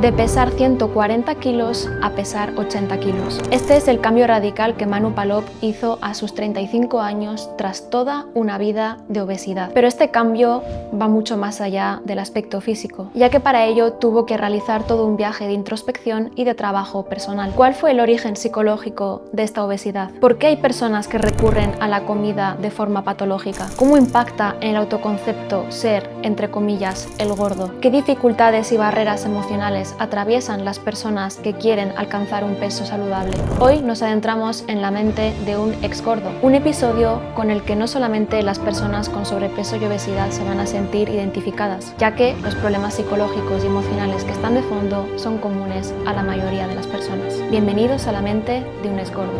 de pesar 140 kilos a pesar 80 kilos. Este es el cambio radical que Manu Palop hizo a sus 35 años tras toda una vida de obesidad. Pero este cambio va mucho más allá del aspecto físico, ya que para ello tuvo que realizar todo un viaje de introspección y de trabajo personal. ¿Cuál fue el origen psicológico de esta obesidad? ¿Por qué hay personas que recurren a la comida de forma patológica? ¿Cómo impacta en el autoconcepto ser, entre comillas, el gordo? ¿Qué dificultades y barreras emocionales atraviesan las personas que quieren alcanzar un peso saludable? Hoy nos adentramos en la mente de un ex gordo, un episodio con el que no solamente las personas con sobrepeso y obesidad se van a sentir identificadas, ya que los problemas psicológicos y emocionales que están de fondo son comunes a la mayoría de las personas. Bienvenidos a la mente de un ex gordo.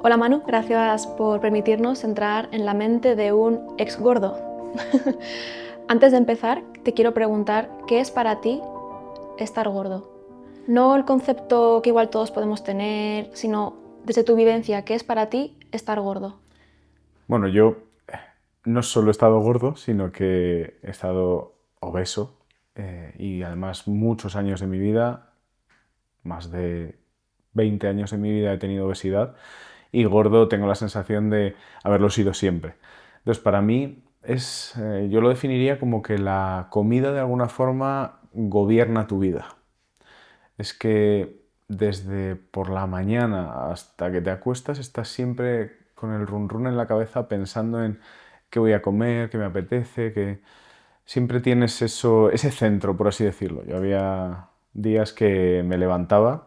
Hola Manu, gracias por permitirnos entrar en la mente de un ex gordo. Antes de empezar, te quiero preguntar, ¿qué es para ti estar gordo? No el concepto que igual todos podemos tener, sino desde tu vivencia, ¿qué es para ti estar gordo? Bueno, yo no solo he estado gordo, sino que he estado obeso y además muchos años de mi vida, más de 20 años de mi vida he tenido obesidad y gordo tengo la sensación de haberlo sido siempre. Entonces, para mí yo lo definiría como que la comida de alguna forma gobierna tu vida. Es que desde por la mañana hasta que te acuestas estás siempre con el run run en la cabeza pensando en qué voy a comer, qué me apetece, que siempre tienes ese centro, por así decirlo. Yo había días que me levantaba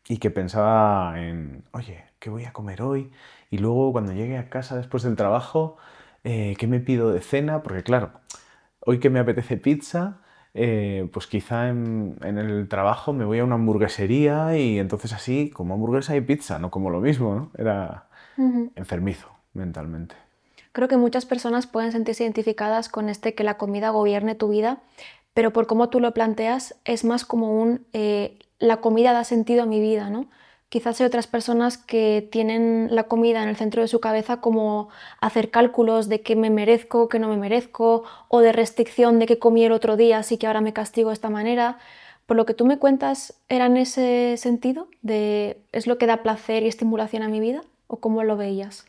y que pensaba en, oye, ¿qué voy a comer hoy? Y luego cuando llegue a casa después del trabajo, ¿qué me pido de cena? Porque claro, hoy que me apetece pizza, pues quizá en el trabajo me voy a una hamburguesería y entonces así como hamburguesa y pizza, no como lo mismo, ¿no? Era enfermizo mentalmente. Creo que muchas personas pueden sentirse identificadas con que la comida gobierne tu vida, pero por cómo tú lo planteas es más como la comida da sentido a mi vida, ¿no? Quizás hay otras personas que tienen la comida en el centro de su cabeza como hacer cálculos de qué me merezco, qué no me merezco, o de restricción de qué comí el otro día, así que ahora me castigo de esta manera. Por lo que tú me cuentas, ¿era en ese sentido? ¿Es lo que da placer y estimulación a mi vida? ¿O cómo lo veías?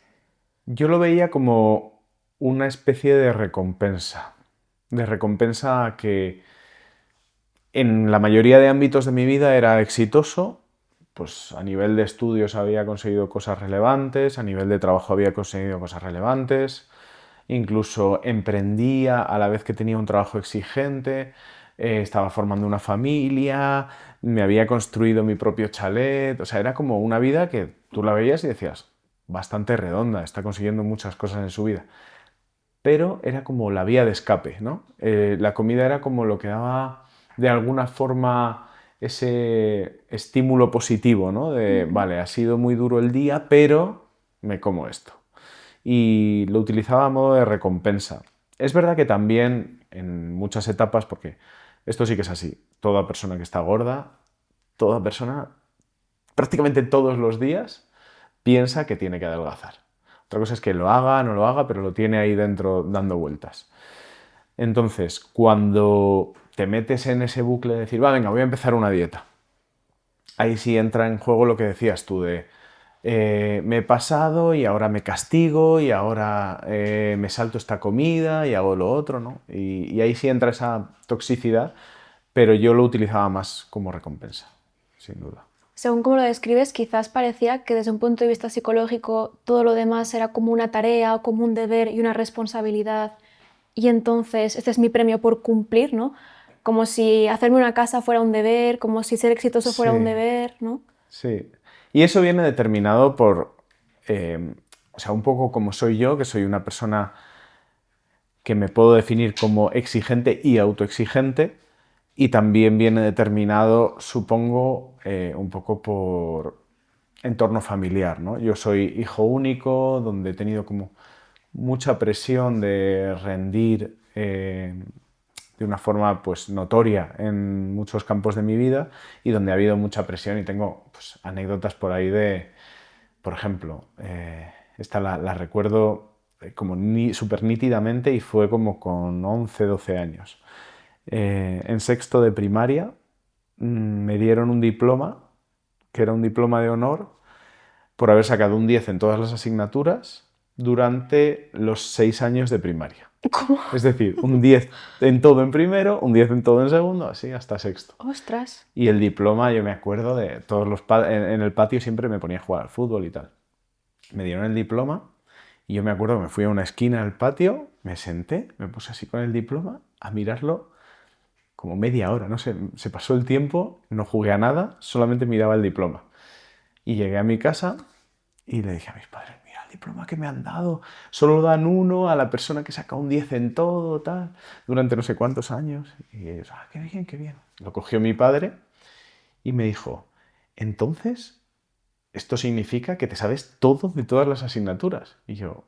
Yo lo veía como una especie de recompensa que en la mayoría de ámbitos de mi vida era exitoso, pues a nivel de estudios había conseguido cosas relevantes, a nivel de trabajo había conseguido cosas relevantes, incluso emprendía a la vez que tenía un trabajo exigente, estaba formando una familia, me había construido mi propio chalet, o sea, era como una vida que tú la veías y decías, bastante redonda, está consiguiendo muchas cosas en su vida. Pero era como la vía de escape, ¿no? La comida era como lo que daba de alguna forma ese estímulo positivo, ¿no? De, vale, ha sido muy duro el día, pero me como esto. Y lo utilizaba a modo de recompensa. Es verdad que también en muchas etapas, porque esto sí que es así, toda persona que está gorda, toda persona, prácticamente todos los días, piensa que tiene que adelgazar. Otra cosa es que lo haga, no lo haga, pero lo tiene ahí dentro dando vueltas. Entonces, cuando te metes en ese bucle de decir, va, venga, voy a empezar una dieta, ahí sí entra en juego lo que decías tú de me he pasado y ahora me castigo y ahora me salto esta comida y hago lo otro, ¿no? Y ahí sí entra esa toxicidad, pero yo lo utilizaba más como recompensa, sin duda. Según cómo lo describes, quizás parecía que desde un punto de vista psicológico todo lo demás era como una tarea o como un deber y una responsabilidad y entonces este es mi premio por cumplir, ¿no? Como si hacerme una casa fuera un deber, como si ser exitoso fuera un Sí, deber, ¿no? sí. Y eso viene determinado por, o sea, un poco como soy yo, que soy una persona que me puedo definir como exigente y autoexigente, y también viene determinado, supongo, un poco por entorno familiar, ¿no? Yo soy hijo único, donde he tenido como mucha presión de rendir de una forma pues notoria en muchos campos de mi vida y donde ha habido mucha presión y tengo pues, anécdotas por ahí de, por ejemplo, esta la recuerdo como súper nítidamente y fue como con 11 12 años. En sexto de primaria me dieron un diploma, que era un diploma de honor, por haber sacado un 10 en todas las asignaturas durante los 6 años de primaria. ¿Cómo? Es decir, un 10 en todo en primero, un 10 en todo en segundo, así hasta sexto. ¡Ostras! Y el diploma, yo me acuerdo de todos en el patio siempre me ponía a jugar al fútbol y tal. Me dieron el diploma y yo me acuerdo que me fui a una esquina del patio, me senté, me puse así con el diploma a mirarlo como media hora, no sé, se pasó el tiempo, no jugué a nada, solamente miraba el diploma. Y llegué a mi casa y le dije a mis padres, mira el diploma que me han dado, solo dan uno a la persona que saca un 10 en todo, tal, durante no sé cuántos años. Y ellos, qué bien, qué bien. Lo cogió mi padre y me dijo, entonces, esto significa que te sabes todo de todas las asignaturas. Y yo,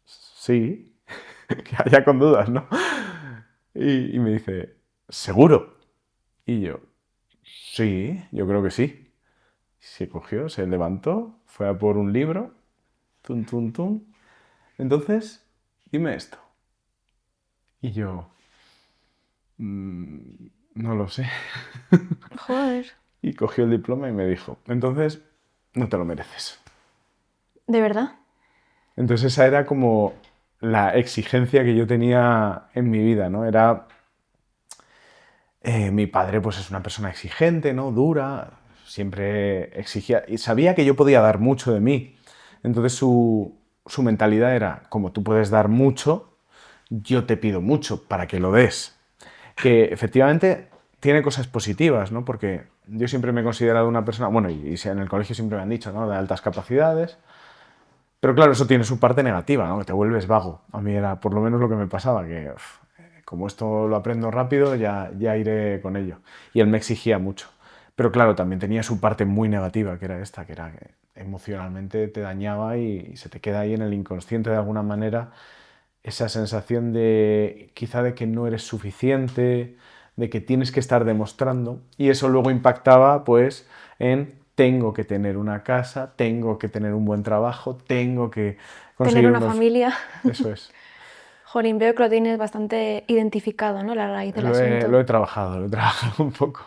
sí, que haya con dudas, ¿no? Y me dice, ¿seguro? Y yo, sí, yo creo que sí. Se cogió, se levantó, fue a por un libro, tum, tum, tum. Entonces, dime esto. Y yo, no lo sé. Joder. Y cogió el diploma y me dijo, entonces, no te lo mereces. ¿De verdad? Entonces esa era como la exigencia que yo tenía en mi vida, ¿no? Era, mi padre pues es una persona exigente, ¿no? Dura, siempre exigía, y sabía que yo podía dar mucho de mí. Entonces su mentalidad era, como tú puedes dar mucho, yo te pido mucho para que lo des. Que efectivamente tiene cosas positivas, ¿no? Porque yo siempre me he considerado una persona, bueno, y en el colegio siempre me han dicho, ¿no? De altas capacidades. Pero claro, eso tiene su parte negativa, ¿no? Que te vuelves vago. A mí era por lo menos lo que me pasaba, que como esto lo aprendo rápido, ya iré con ello. Y él me exigía mucho. Pero claro, también tenía su parte muy negativa, que era esta, que era que emocionalmente te dañaba y se te queda ahí en el inconsciente de alguna manera esa sensación de quizá de que no eres suficiente, de que tienes que estar demostrando, y eso luego impactaba pues en tengo que tener una casa, tengo que tener un buen trabajo, tengo que Tener conseguir una unos... familia. Eso es. Jolín, veo que lo tienes bastante identificado, ¿no? La raíz del Lo he, asunto. lo he trabajado, lo he trabajado un poco.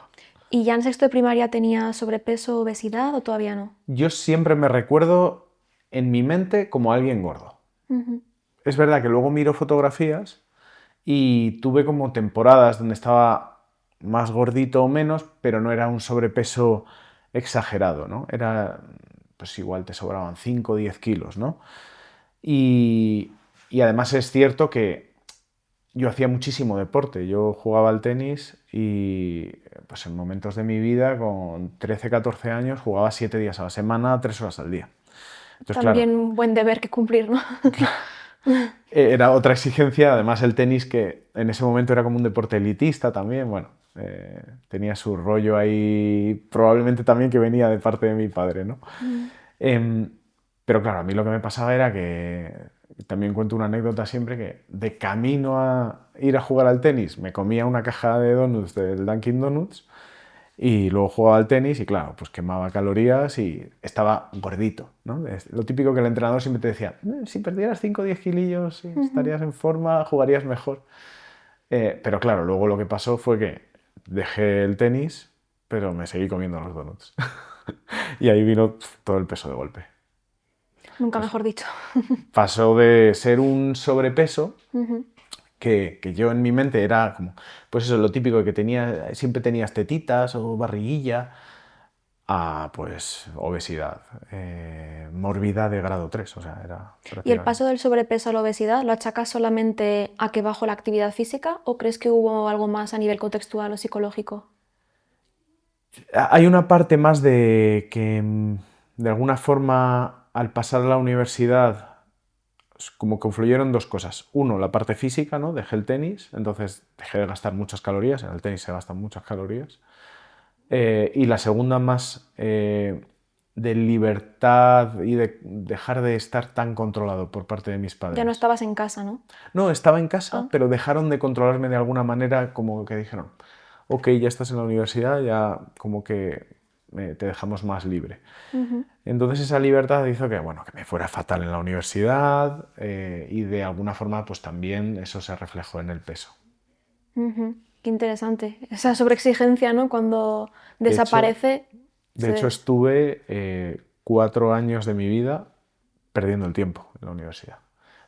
¿Y ya en sexto de primaria tenías sobrepeso, obesidad o todavía no? Yo siempre me recuerdo en mi mente como alguien gordo. Ujú. Es verdad que luego miro fotografías y tuve como temporadas donde estaba más gordito o menos, pero no era un sobrepeso exagerado, ¿no? Era, pues igual te sobraban 5 o 10 kilos, ¿no? Y, y además es cierto que yo hacía muchísimo deporte. Yo jugaba al tenis y pues en momentos de mi vida, con 13, 14 años, jugaba 7 días a la semana, 3 horas al día. Entonces, claro, También un buen deber que cumplir, ¿no? era otra exigencia, además el tenis que en ese momento era como un deporte elitista también, bueno, tenía su rollo ahí, probablemente también que venía de parte de mi padre, ¿no? Mm. Em, pero claro, a mí lo que me pasaba era que, también cuento una anécdota siempre, que de camino a ir a jugar al tenis me comía una caja de donuts del Dunkin' Donuts y luego jugaba al tenis y claro, pues quemaba calorías y estaba gordito, ¿no? Es lo típico que el entrenador siempre te decía, si perdieras 5 o 10 kilillos sí, Ujú. estarías en forma, jugarías mejor". Pero claro, luego lo que pasó fue que dejé el tenis, pero me seguí comiendo los donuts. Y ahí vino todo el peso de golpe. Nunca Pues mejor dicho. pasó de ser un sobrepeso Ujú. que yo en mi mente era como, pues eso, lo típico de que tenía, siempre tenías tetitas o barriguilla, a pues obesidad, morbidad de grado 3, o sea, era ¿Y el prácticamente... paso del sobrepeso a la obesidad lo achacas solamente a que bajó la actividad física o crees que hubo algo más a nivel contextual o psicológico? Hay una parte más de que, de alguna forma, al pasar a la universidad, como que confluyeron dos cosas. Uno, la parte física, ¿no? Dejé el tenis, entonces dejé de gastar muchas calorías, en el tenis se gastan muchas calorías. Y la segunda más, de libertad y de dejar de estar tan controlado por parte de mis Ya no padres. estabas en casa, ¿no? No, estaba en casa, Ah. pero dejaron de controlarme de alguna manera, como que dijeron, ok, ya estás en la universidad, ya como que te dejamos más libre. Ujú. Entonces esa libertad hizo que, bueno, que me fuera fatal en la universidad, y de alguna forma pues también eso se reflejó en el peso. Ujú. Qué interesante. Esa sobreexigencia, ¿no? Cuando De hecho, desaparece, de hecho estuve 4 años de mi vida perdiendo el tiempo en la universidad.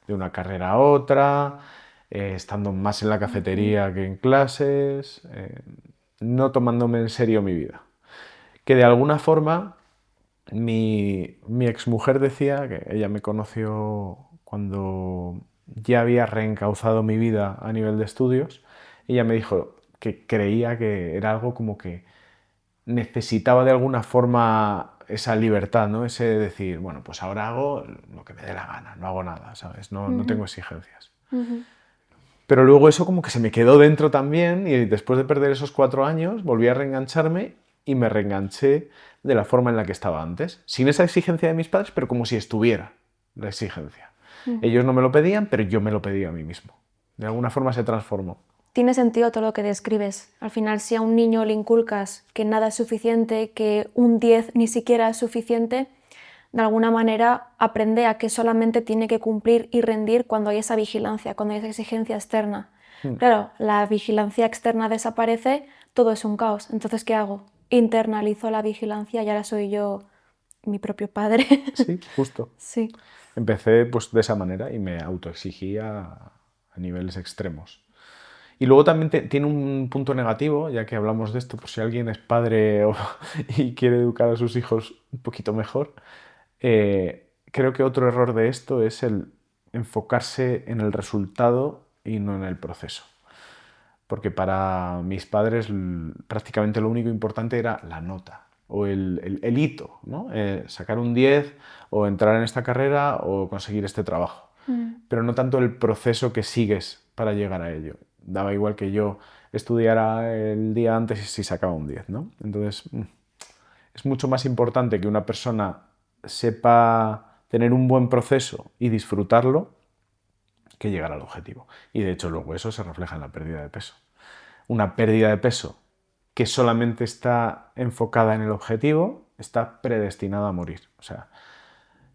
De una carrera a otra, estando más en la Ujú. cafetería que en clases, no tomándome en serio mi vida. Que de alguna forma mi exmujer decía que ella me conoció cuando ya había reencauzado mi vida a nivel de estudios. Ella me dijo que creía que era algo como que necesitaba de alguna forma esa libertad, ¿no? Ese decir, bueno, pues ahora hago lo que me dé la gana, no hago nada, ¿sabes? No Ujú. tengo exigencias. Ujú. Pero luego eso como que se me quedó dentro también y después de perder esos 4 años volví a reengancharme y me reenganché de la forma en la que estaba antes, sin esa exigencia de mis padres, pero como si estuviera la exigencia. Ujú. Ellos no me lo pedían, pero yo me lo pedía a mí mismo. De alguna forma se transformó. Tiene sentido todo lo que describes. Al final, si a un niño le inculcas que nada es suficiente, que un 10 ni siquiera es suficiente, de alguna manera aprende a que solamente tiene que cumplir y rendir cuando hay esa vigilancia, cuando hay esa exigencia externa. Mm. Claro, la vigilancia externa desaparece, todo es un caos. Entonces, ¿qué hago? Internalizo la vigilancia y ahora soy yo mi propio padre. Sí, justo. Sí. Empecé pues de esa manera y me autoexigía a niveles extremos. Y luego también tiene un punto negativo, ya que hablamos de esto, por si alguien es padre y quiere educar a sus hijos un poquito mejor. Creo que otro error de esto es el enfocarse en el resultado y no en el proceso. Porque para mis padres prácticamente lo único importante era la nota o el hito, ¿no? Sacar un 10 o entrar en esta carrera o conseguir este trabajo, Mm. pero no tanto el proceso que sigues para llegar a ello. Daba igual que yo estudiara el día antes y si sacaba un 10, ¿no? Entonces, es mucho más importante que una persona sepa tener un buen proceso y disfrutarlo que llegar al objetivo. Y de hecho luego eso se refleja en la pérdida de peso. Una pérdida de peso que solamente está enfocada en el objetivo está predestinada a morir. O sea,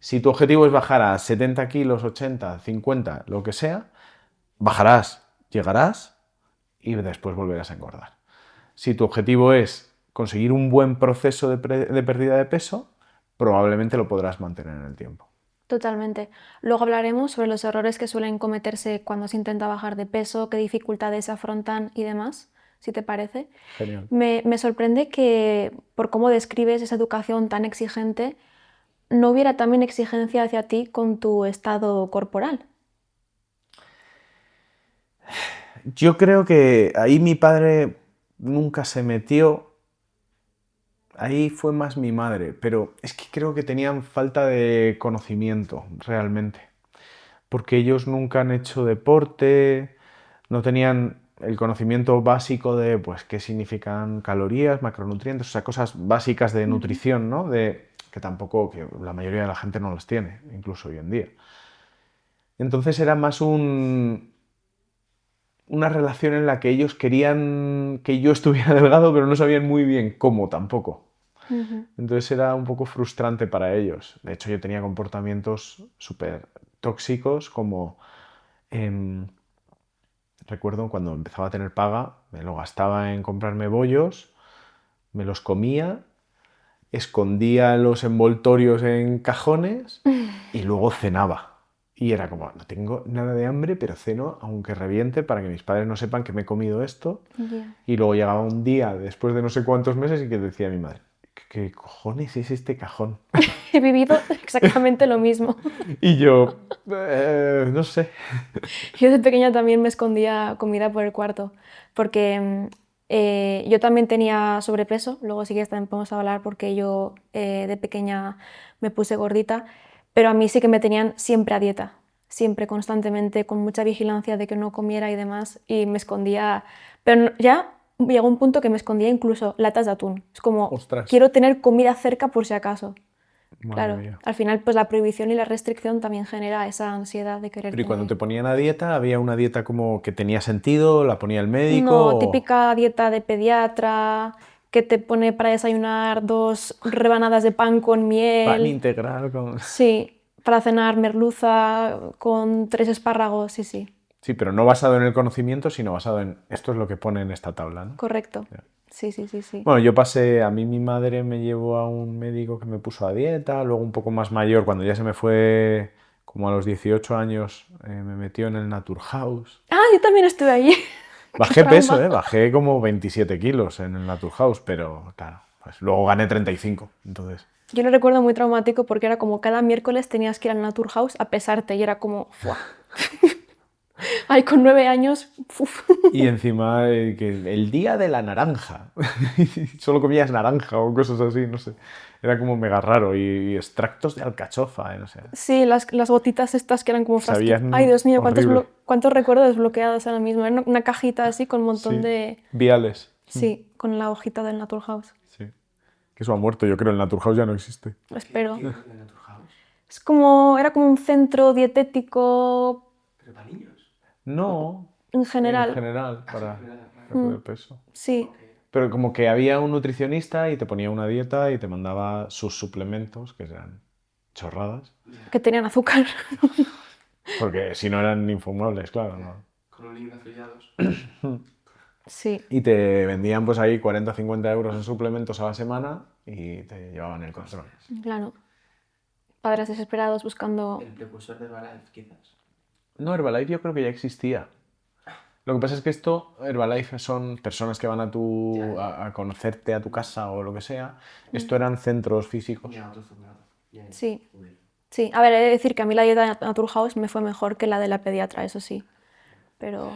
si tu objetivo es bajar a 70 kilos, 80, 50, lo que sea, bajarás, llegarás y después volverás a engordar. Si tu objetivo es conseguir un buen proceso de pérdida de peso, probablemente lo podrás mantener en el tiempo. Totalmente. Luego hablaremos sobre los errores que suelen cometerse cuando se intenta bajar de peso, qué dificultades se afrontan y demás, si te parece. Genial. Me sorprende que, por cómo describes esa educación tan exigente, no hubiera también exigencia hacia ti con tu estado corporal. Yo creo que ahí mi padre nunca se metió, ahí fue más mi madre, pero es que creo que tenían falta de conocimiento realmente, porque ellos nunca han hecho deporte, no tenían el conocimiento básico de pues qué significan calorías, macronutrientes, o sea, cosas básicas de Ujú. nutrición, ¿no? De que tampoco, que la mayoría de la gente no las tiene, incluso hoy en día. Entonces era más una relación en la que ellos querían que yo estuviera delgado, pero no sabían muy bien cómo tampoco. Ujú. Entonces era un poco frustrante para ellos. De hecho, yo tenía comportamientos súper tóxicos, como recuerdo cuando empezaba a tener paga, me lo gastaba en comprarme bollos, me los comía, escondía los envoltorios en cajones y luego cenaba. Y era como, no tengo nada de hambre, pero ceno aunque reviente para que mis padres no sepan que me he comido esto. Ya. Y luego llegaba un día, después de no sé cuántos meses, y que decía mi madre, ¿qué cojones es este cajón? He vivido exactamente lo mismo. Y yo, no sé. Yo de pequeña también me escondía comida por el cuarto, porque yo también tenía sobrepeso, luego sí que también podemos hablar porque yo de pequeña me puse gordita, pero a mí sí que me tenían siempre a dieta, siempre, constantemente, con mucha vigilancia de que no comiera y demás, y me escondía, pero ya llegó un punto que me escondía incluso latas de atún, es como, Ostras, quiero tener comida cerca por si acaso. madre Claro, mía. al final pues la prohibición y la restricción también genera esa ansiedad de querer Pero ¿y cuando tener. te ponían a dieta, había una dieta como que tenía sentido, la ponía el médico No, o típica dieta de pediatra que te pone para desayunar 2 rebanadas de pan con pan miel. integral con... Sí, para cenar merluza con 3 espárragos, sí, sí. Sí, pero no basado en el conocimiento, sino basado en esto es lo que pone en esta tabla, ¿no? Correcto. Ya. Sí, sí, sí, sí. Bueno, yo pasé, a mí mi madre me llevó a un médico que me puso a dieta, luego un poco más mayor, cuando ya se me fue como a los 18 años, me metió en el Naturhaus. Ah, yo también estuve allí. ¡Qué Bajé peso, trauma! bajé como 27 kilos en el Naturhaus, pero claro, pues luego gané 35, entonces... Yo lo recuerdo muy traumático porque era como cada miércoles tenías que ir al Naturhaus a pesarte y era como... ¡fua! Ay, con 9 años... ¡uf! Y encima que el día de la naranja, solo comías naranja o cosas así, no sé. Era como mega raro y extractos de alcachofa, no sé. Sí, las gotitas estas que eran como frasquitos. Ay, Sabían Dios mío, horrible. cuántos recuerdos desbloqueados ahora mismo. Era una cajita así con un montón Sí, de... viales. Sí, con la hojita del Naturhaus. Sí. Que eso ha muerto, yo creo, el Naturhaus ya no existe. Espero. ¿Qué es el Naturhaus? Es como... Era como un centro dietético ¿Pero para niños? No, en en general. general, para Verdad, perder peso. Sí, ok. Pero como que había un nutricionista y te ponía una dieta y te mandaba sus suplementos, que eran chorradas, que tenían azúcar. porque si no eran infumables, claro, ¿no? Con un libro afiliados. Sí, Y te vendían pues ahí 40 o 50 euros en suplementos a la semana y te llevaban el control. claro. Padres desesperados buscando... El precursor de Herbalife, quizás. No, Herbalife yo creo que ya existía. Lo que pasa es que esto, Herbalife son personas que van a conocerte a tu casa o lo que sea. Esto eran centros físicos. Ya, otro formato. Ya, ya. Sí, Joder. sí. A ver, he de decir que a mí la dieta de Naturhaus me fue mejor que la de la pediatra, eso sí. Pero...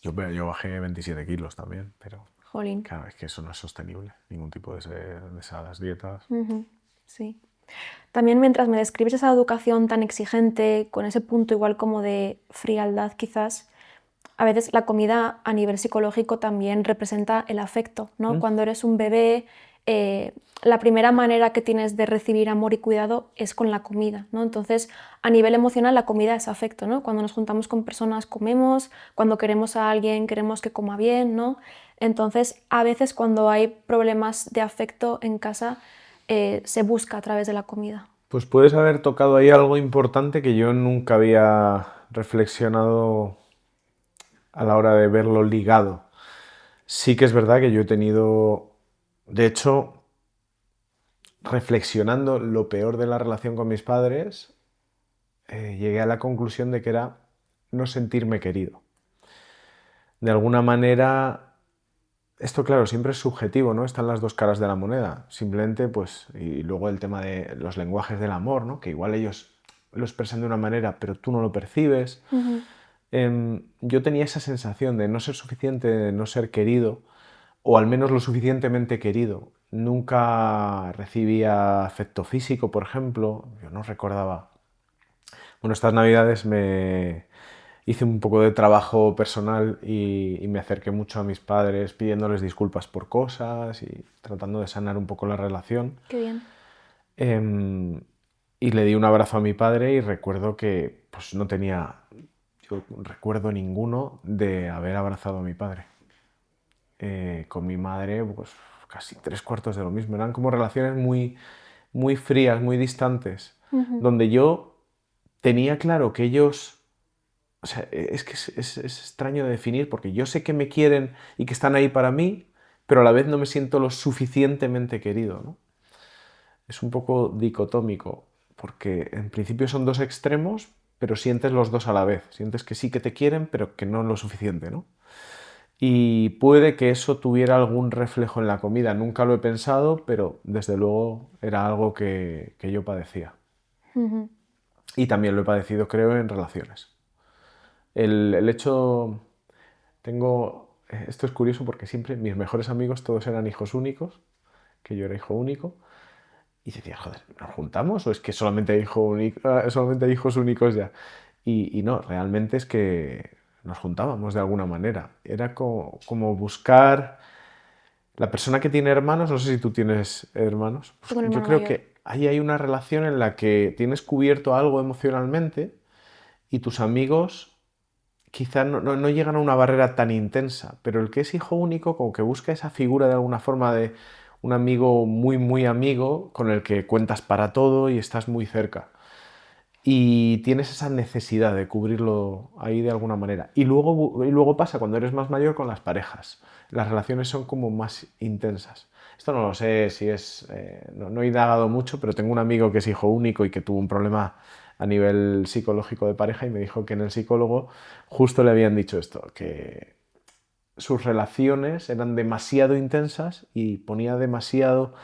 Yo bajé 27 kilos también, pero Jolín. claro, es que eso no es sostenible, ningún tipo de esas dietas. Sí. También mientras me describes esa educación tan exigente, con ese punto igual como de frialdad quizás, a veces la comida a nivel psicológico también representa el afecto, ¿no? Cuando eres un bebé, la primera manera que tienes de recibir amor y cuidado es con la comida, ¿no? Entonces, a nivel emocional, la comida es afecto, ¿no? Cuando nos juntamos con personas comemos, cuando queremos a alguien queremos que coma bien, ¿no? Entonces, a veces cuando hay problemas de afecto en casa, se busca a través de la comida. Pues puedes haber tocado ahí algo importante que yo nunca había reflexionado a la hora de verlo ligado. Sí que es verdad que yo he tenido, de hecho, reflexionando lo peor de la relación con mis padres, llegué a la conclusión de que era no sentirme querido. De alguna manera, esto claro, siempre es subjetivo, ¿no? Están las dos caras de la moneda. Simplemente, pues, y luego el tema de los lenguajes del amor, ¿no? Que igual ellos lo expresan de una manera, pero tú no lo percibes. Yo tenía esa sensación de no ser suficiente, de no ser querido, o al menos lo suficientemente querido. Nunca recibía afecto físico, por ejemplo. Yo no recordaba. Bueno, estas navidades me hice un poco de trabajo personal y me acerqué mucho a mis padres pidiéndoles disculpas por cosas y tratando de sanar un poco la relación. Qué bien. Y le di un abrazo a mi padre y recuerdo que pues, no tenía yo recuerdo ninguno de haber abrazado a mi padre. Con mi madre, pues casi 3/4 de lo mismo. Eran como relaciones muy, muy frías, muy distantes, donde yo tenía claro que ellos... O sea, es que es extraño de definir porque yo sé que me quieren y que están ahí para mí, pero a la vez no me siento lo suficientemente querido, ¿no? Es un poco dicotómico porque en principio son dos extremos, pero sientes los dos a la vez. Sientes que sí que te quieren, pero que no lo suficiente, ¿no? Y puede que eso tuviera algún reflejo en la comida. Nunca lo he pensado, pero desde luego era algo que yo padecía. Y también lo he padecido, creo, en relaciones. El hecho... Esto es curioso porque siempre mis mejores amigos todos eran hijos únicos, que yo era hijo único. Y decía, joder, ¿nos juntamos o es que solamente hay, solamente hay hijos únicos ya? Y no, realmente es que nos juntábamos de alguna manera. Era como buscar la persona que tiene hermanos, no sé si tú tienes hermanos, pues Tengo un yo hermano creo mayor. que ahí hay una relación en la que tienes cubierto algo emocionalmente y tus amigos quizá no llegan a una barrera tan intensa, pero el que es hijo único como que busca esa figura de alguna forma de un amigo muy, muy amigo con el que cuentas para todo y estás muy cerca. y tienes esa necesidad de cubrirlo ahí de alguna manera. Y luego pasa cuando eres más mayor con las parejas. Las relaciones son como más intensas. Esto no lo sé si es... no he indagado mucho, pero tengo un amigo que es hijo único y que tuvo un problema a nivel psicológico de pareja y me dijo que en el psicólogo justo le habían dicho esto, que sus relaciones eran demasiado intensas y ponía demasiado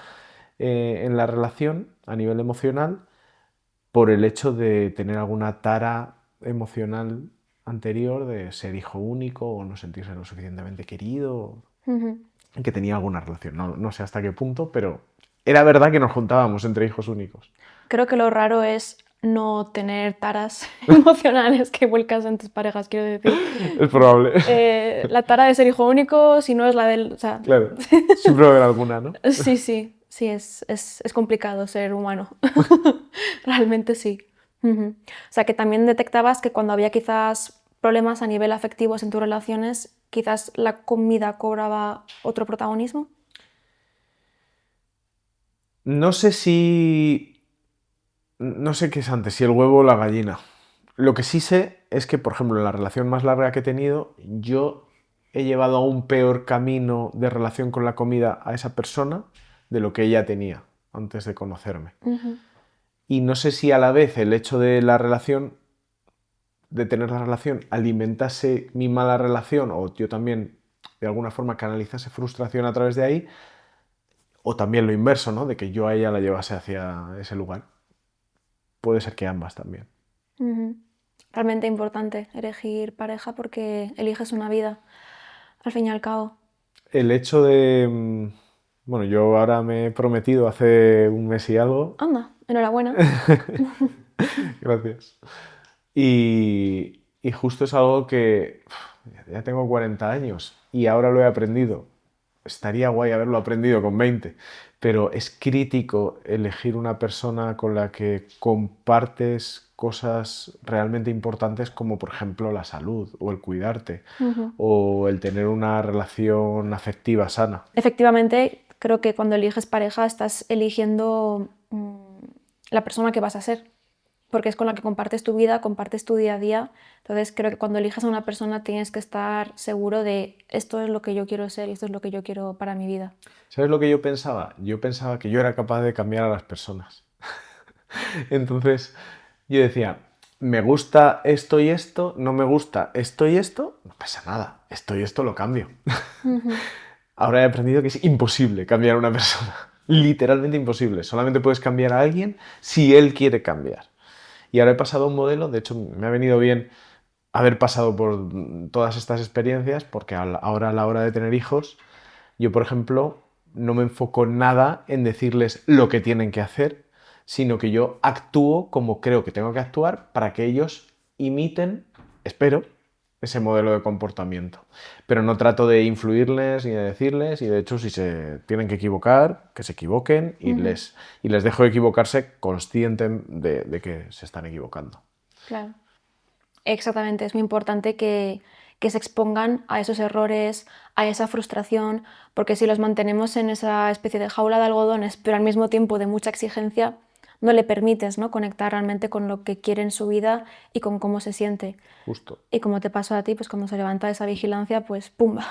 en la relación a nivel emocional por el hecho de tener alguna tara emocional anterior de ser hijo único o no sentirse lo suficientemente querido, Ujú. que tenía alguna relación. No sé hasta qué punto, pero era verdad que nos juntábamos entre hijos únicos. Creo que lo raro es no tener taras emocionales que vuelcas en tus parejas, quiero decir. Es probable. La tara de ser hijo único, si no es la del... O sea, Claro, siempre va a haber alguna, ¿no? sí, es complicado ser humano. Realmente sí. Ujú. O sea, que también detectabas que cuando había quizás problemas a nivel afectivos en tus relaciones, quizás la comida cobraba otro protagonismo. No sé si... No sé qué es antes, si el huevo o la gallina. Lo que sí sé es que, por ejemplo, en la relación más larga que he tenido, yo he llevado a un peor camino de relación con la comida a esa persona de lo que ella tenía antes de conocerme. Ujú. Y no sé si a la vez el hecho de la relación, de tener la relación, alimentase mi mala relación o yo también de alguna forma canalizase frustración a través de ahí, o también lo inverso, ¿no? De que yo a ella la llevase hacia ese lugar. Puede ser que ambas también. Ujú. Realmente importante elegir pareja porque eliges una vida, al fin y al cabo. El hecho de... Bueno, yo ahora me he prometido hace un mes y algo. Anda, enhorabuena. Gracias. Y justo es algo que ya tengo 40 años y ahora lo he aprendido. Estaría guay haberlo aprendido con 20, pero es crítico elegir una persona con la que compartes cosas realmente importantes como por ejemplo la salud o el cuidarte Ujú. o el tener una relación afectiva sana. Efectivamente, creo que cuando eliges pareja estás eligiendo la persona que vas a ser, porque es con la que compartes tu vida, compartes tu día a día. Entonces creo que cuando eliges a una persona tienes que estar seguro de esto es lo que yo quiero ser y esto es lo que yo quiero para mi vida. ¿Sabes lo que yo pensaba? Yo pensaba que yo era capaz de cambiar a las personas. Entonces yo decía, me gusta esto y esto, no me gusta esto y esto, no pasa nada, esto y esto lo cambio. Ujú. Ahora he aprendido que es imposible cambiar a una persona, literalmente imposible. Solamente puedes cambiar a alguien si él quiere cambiar. Y ahora he pasado a un modelo, de hecho me ha venido bien haber pasado por todas estas experiencias, porque ahora a la hora de tener hijos, yo por ejemplo no me enfoco nada en decirles lo que tienen que hacer, sino que yo actúo como creo que tengo que actuar para que ellos imiten, espero, ese modelo de comportamiento. Pero no trato de influirles ni de decirles, y de hecho si se tienen que equivocar, que se equivoquen Ujú. y les dejo equivocarse consciente de que se están equivocando. Claro. Exactamente, es muy importante que se expongan a esos errores, a esa frustración, porque si los mantenemos en esa especie de jaula de algodones, pero al mismo tiempo de mucha exigencia, no le permites, ¿no?, conectar realmente con lo que quiere en su vida y con cómo se siente. Justo. Y como te pasó a ti, pues cuando se levanta esa vigilancia, pues ¡pumba!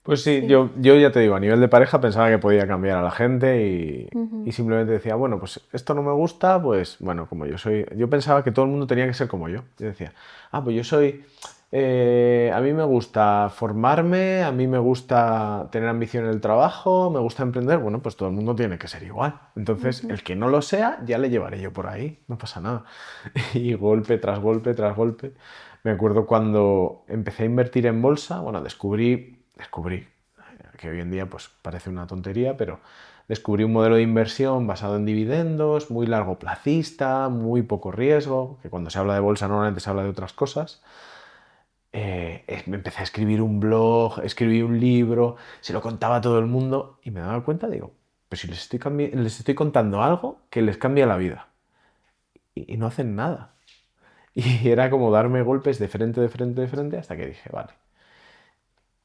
Pues sí, Sí. yo ya te digo, a nivel de pareja pensaba que podía cambiar a la gente y Ujú. simplemente decía, bueno, pues esto no me gusta, pues bueno, como yo soy, yo pensaba que todo el mundo tenía que ser como yo. Yo decía, pues yo soy, a mí me gusta formarme, a mí me gusta tener ambición en el trabajo, me gusta emprender, bueno, pues todo el mundo tiene que ser igual. Entonces, Ujú. el que no lo sea, ya le llevaré yo por ahí, no pasa nada. Y golpe tras golpe tras golpe. Me acuerdo cuando empecé a invertir en bolsa, bueno, descubrí que hoy en día pues parece una tontería, pero descubrí un modelo de inversión basado en dividendos, muy largoplacista, muy poco riesgo, que cuando se habla de bolsa normalmente se habla de otras cosas. Me empecé a escribir un blog, escribí un libro, se lo contaba a todo el mundo y me daba cuenta, digo, pues si les estoy contando algo que les cambia la vida y no hacen nada. Y era como darme golpes de frente, de frente, de frente, hasta que dije, vale,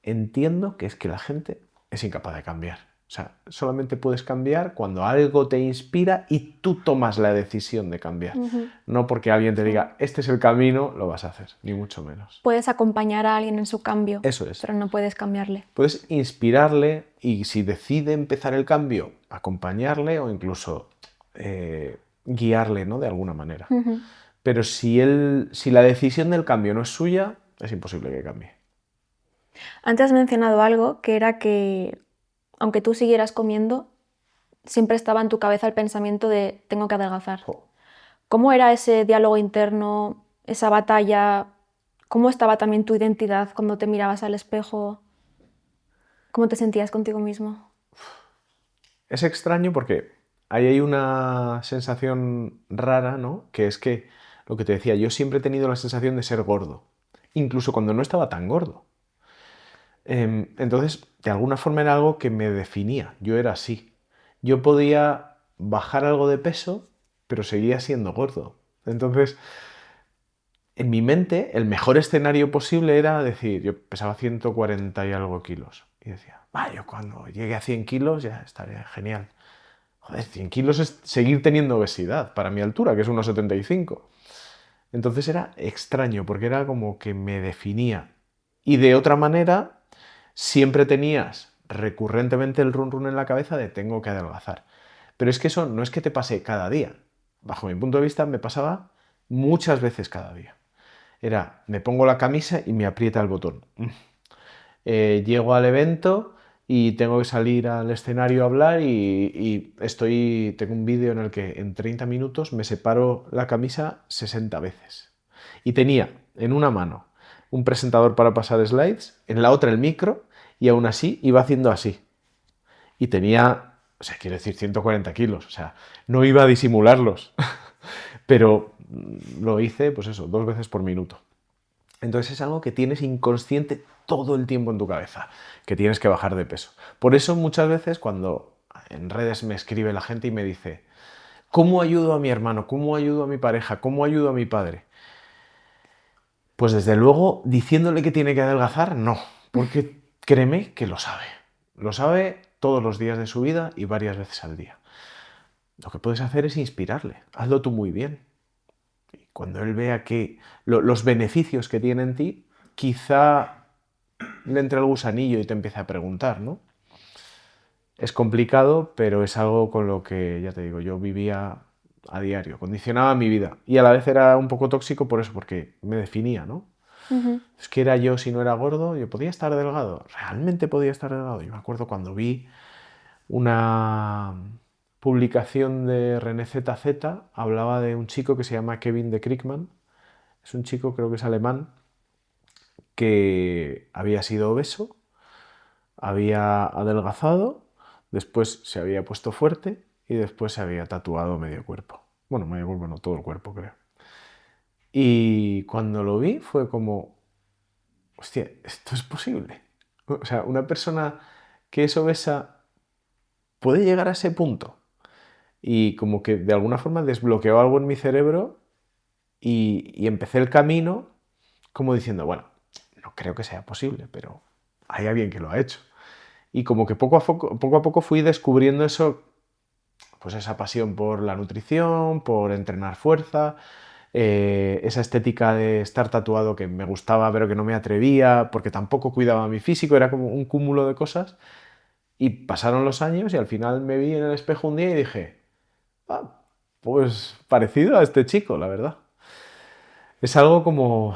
entiendo que es que la gente es incapaz de cambiar. O sea, solamente puedes cambiar cuando algo te inspira y tú tomas la decisión de cambiar. No porque alguien te diga, este es el camino, lo vas a hacer, ni mucho menos. Puedes acompañar a alguien en su cambio, Eso es. pero no puedes cambiarle. Puedes inspirarle y si decide empezar el cambio, acompañarle o incluso guiarle, ¿no? De alguna manera. Pero si la decisión del cambio no es suya, es imposible que cambie. Antes has mencionado algo que era que, aunque tú siguieras comiendo, siempre estaba en tu cabeza el pensamiento de tengo que adelgazar. ¿Cómo era ese diálogo interno, esa batalla? ¿Cómo estaba también tu identidad cuando te mirabas al espejo? ¿Cómo te sentías contigo mismo? Es extraño porque ahí hay una sensación rara, ¿no? Que es que, lo que te decía, yo siempre he tenido la sensación de ser gordo, incluso cuando no estaba tan gordo. Entonces, de alguna forma era algo que me definía, yo era así. Yo podía bajar algo de peso, pero seguía siendo gordo. Entonces, en mi mente, el mejor escenario posible era decir, yo pesaba 140 y algo kilos. Y decía, yo cuando llegue a 100 kilos ya estaré genial. Joder, 100 kilos es seguir teniendo obesidad para mi altura, que es 1,75. Entonces era extraño, porque era como que me definía. Y de otra manera, siempre tenías recurrentemente el run run en la cabeza de tengo que adelgazar. Pero es que eso no es que te pase cada día. Bajo mi punto de vista, me pasaba muchas veces cada día. Era, me pongo la camisa y me aprieta el botón. Llego al evento y tengo que salir al escenario a hablar y tengo un vídeo en el que en 30 minutos me separo la camisa 60 veces. Y tenía en una mano un presentador para pasar slides, en la otra el micro y aún así iba haciendo así. Y tenía, o sea, quiero decir 140 kilos, o sea, no iba a disimularlos, pero lo hice, pues eso, 2 veces por minuto. Entonces es algo que tienes inconsciente todo el tiempo en tu cabeza, que tienes que bajar de peso. Por eso muchas veces cuando en redes me escribe la gente y me dice, ¿cómo ayudo a mi hermano? ¿Cómo ayudo a mi pareja? ¿Cómo ayudo a mi padre? Pues desde luego, diciéndole que tiene que adelgazar, no, porque créeme que lo sabe. Lo sabe todos los días de su vida y varias veces al día. Lo que puedes hacer es inspirarle. Hazlo tú muy bien. Y cuando él vea que los beneficios que tiene en ti, quizá le entre el gusanillo y te empiece a preguntar, ¿no? Es complicado, pero es algo con lo que, ya te digo, yo vivía a diario, condicionaba mi vida. Y a la vez era un poco tóxico por eso, porque me definía, ¿no? Es que era yo, si no era gordo, yo podía estar delgado. Realmente podía estar delgado. Yo me acuerdo cuando vi una publicación de René ZZ, hablaba de un chico que se llama Kevin de Krickman. Es un chico, creo que es alemán, que había sido obeso, había adelgazado, después se había puesto fuerte y después se había tatuado medio cuerpo. Bueno, medio cuerpo no, todo el cuerpo, creo. Y cuando lo vi fue como, hostia, esto es posible. O sea, una persona que es obesa puede llegar a ese punto. Y como que de alguna forma desbloqueó algo en mi cerebro y empecé el camino como diciendo, bueno, no creo que sea posible, pero hay alguien que lo ha hecho. Y como que poco a poco fui descubriendo eso, pues esa pasión por la nutrición, por entrenar fuerza, esa estética de estar tatuado que me gustaba pero que no me atrevía, porque tampoco cuidaba mi físico, era como un cúmulo de cosas. Y pasaron los años y al final me vi en el espejo un día y dije, pues parecido a este chico, la verdad. Es algo como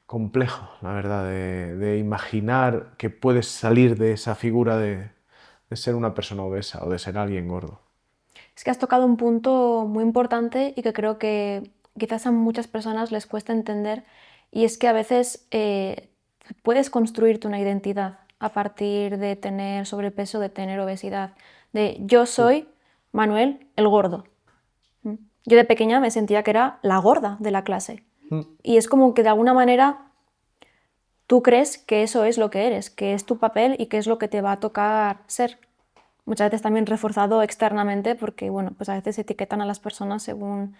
complejo, la verdad, de imaginar que puedes salir de esa figura de ser una persona obesa o de ser alguien gordo. Es que has tocado un punto muy importante y que creo que quizás a muchas personas les cuesta entender, y es que a veces puedes construirte una identidad a partir de tener sobrepeso, de tener obesidad, de yo soy Manuel el gordo. Yo de pequeña me sentía que era la gorda de la clase. Y es como que de alguna manera tú crees que eso es lo que eres, que es tu papel y que es lo que te va a tocar ser. Muchas veces también reforzado externamente porque, bueno, pues a veces etiquetan a las personas según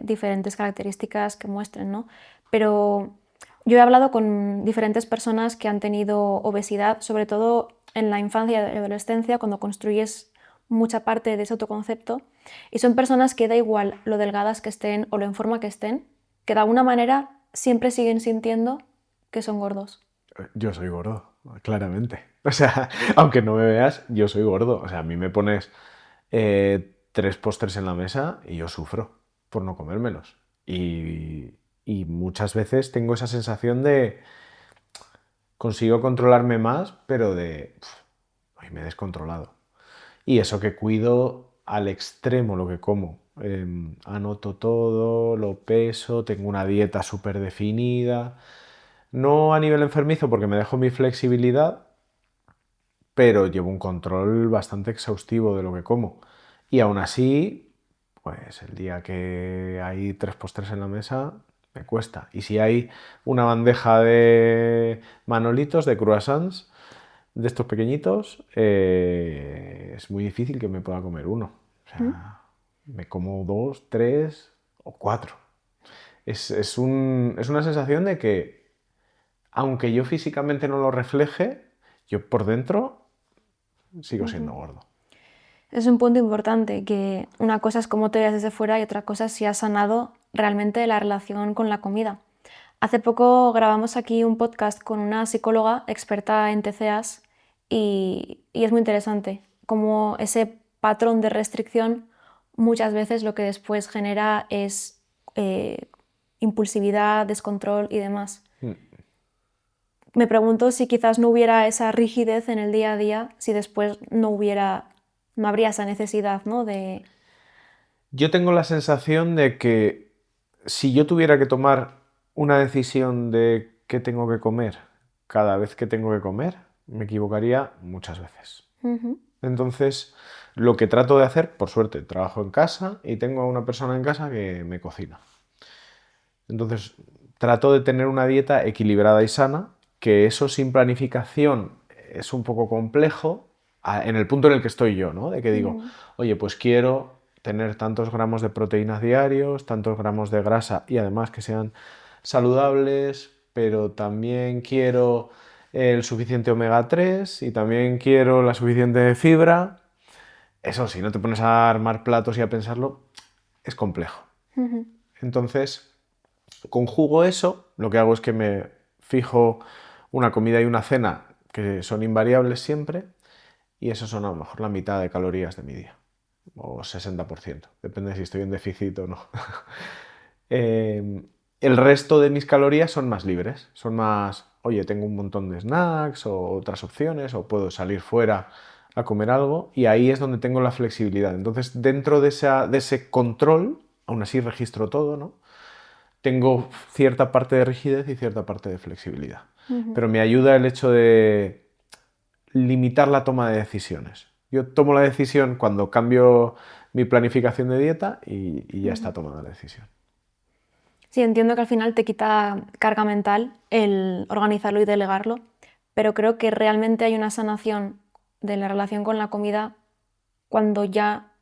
diferentes características que muestren, ¿no? Pero yo he hablado con diferentes personas que han tenido obesidad, sobre todo en la infancia y la adolescencia, cuando construyes mucha parte de ese autoconcepto, y son personas que da igual lo delgadas que estén o lo en forma que estén, que de alguna manera siempre siguen sintiendo que son gordos. Yo soy gordo, claramente. O sea, aunque no me veas, yo soy gordo. O sea, a mí me pones 3 postres en la mesa y yo sufro por no comérmelos. Y muchas veces tengo esa sensación de consigo controlarme más, pero hoy me he descontrolado. Y eso que cuido al extremo lo que como. Anoto todo, lo peso, tengo una dieta súper definida. No a nivel enfermizo porque me dejo mi flexibilidad, pero llevo un control bastante exhaustivo de lo que como. Y aún así, pues el día que hay 3 postres en la mesa, me cuesta. Y si hay una bandeja de manolitos, de croissants, de estos pequeñitos, es muy difícil que me pueda comer uno. O sea, me como 2, 3 o 4. Es una sensación de que, aunque yo físicamente no lo refleje, yo por dentro sigo siendo gordo. Es un punto importante, que una cosa es cómo te ves desde fuera y otra cosa es si has sanado realmente la relación con la comida. Hace poco grabamos aquí un podcast con una psicóloga experta en TCAs y es muy interesante cómo ese patrón de restricción muchas veces lo que después genera es impulsividad, descontrol y demás. Me pregunto si quizás no hubiera esa rigidez en el día a día, si después no habría esa necesidad, ¿no? Yo tengo la sensación de que si yo tuviera que tomar una decisión de qué tengo que comer cada vez que tengo que comer, me equivocaría muchas veces. Entonces, lo que trato de hacer, por suerte, trabajo en casa y tengo a una persona en casa que me cocina. Entonces, trato de tener una dieta equilibrada y sana, que eso sin planificación es un poco complejo en el punto en el que estoy yo, ¿no? De que digo, oye, pues quiero tener tantos gramos de proteínas diarios, tantos gramos de grasa y además que sean saludables, pero también quiero el suficiente omega 3 y también quiero la suficiente fibra. Eso, si no te pones a armar platos y a pensarlo, es complejo. Entonces, conjugo eso, lo que hago es que me fijo una comida y una cena que son invariables siempre y eso son a lo mejor la mitad de calorías de mi día, o 60%, depende de si estoy en déficit o no. El resto de mis calorías son más libres, son más, oye, tengo un montón de snacks o otras opciones, o puedo salir fuera a comer algo, y ahí es donde tengo la flexibilidad. Entonces, dentro de ese control, aún así registro todo, ¿no? Tengo cierta parte de rigidez y cierta parte de flexibilidad. Pero me ayuda el hecho de limitar la toma de decisiones. Yo tomo la decisión cuando cambio mi planificación de dieta y ya está tomada la decisión. Sí, entiendo que al final te quita carga mental el organizarlo y delegarlo, pero creo que realmente hay una sanación de la relación con la comida cuando ya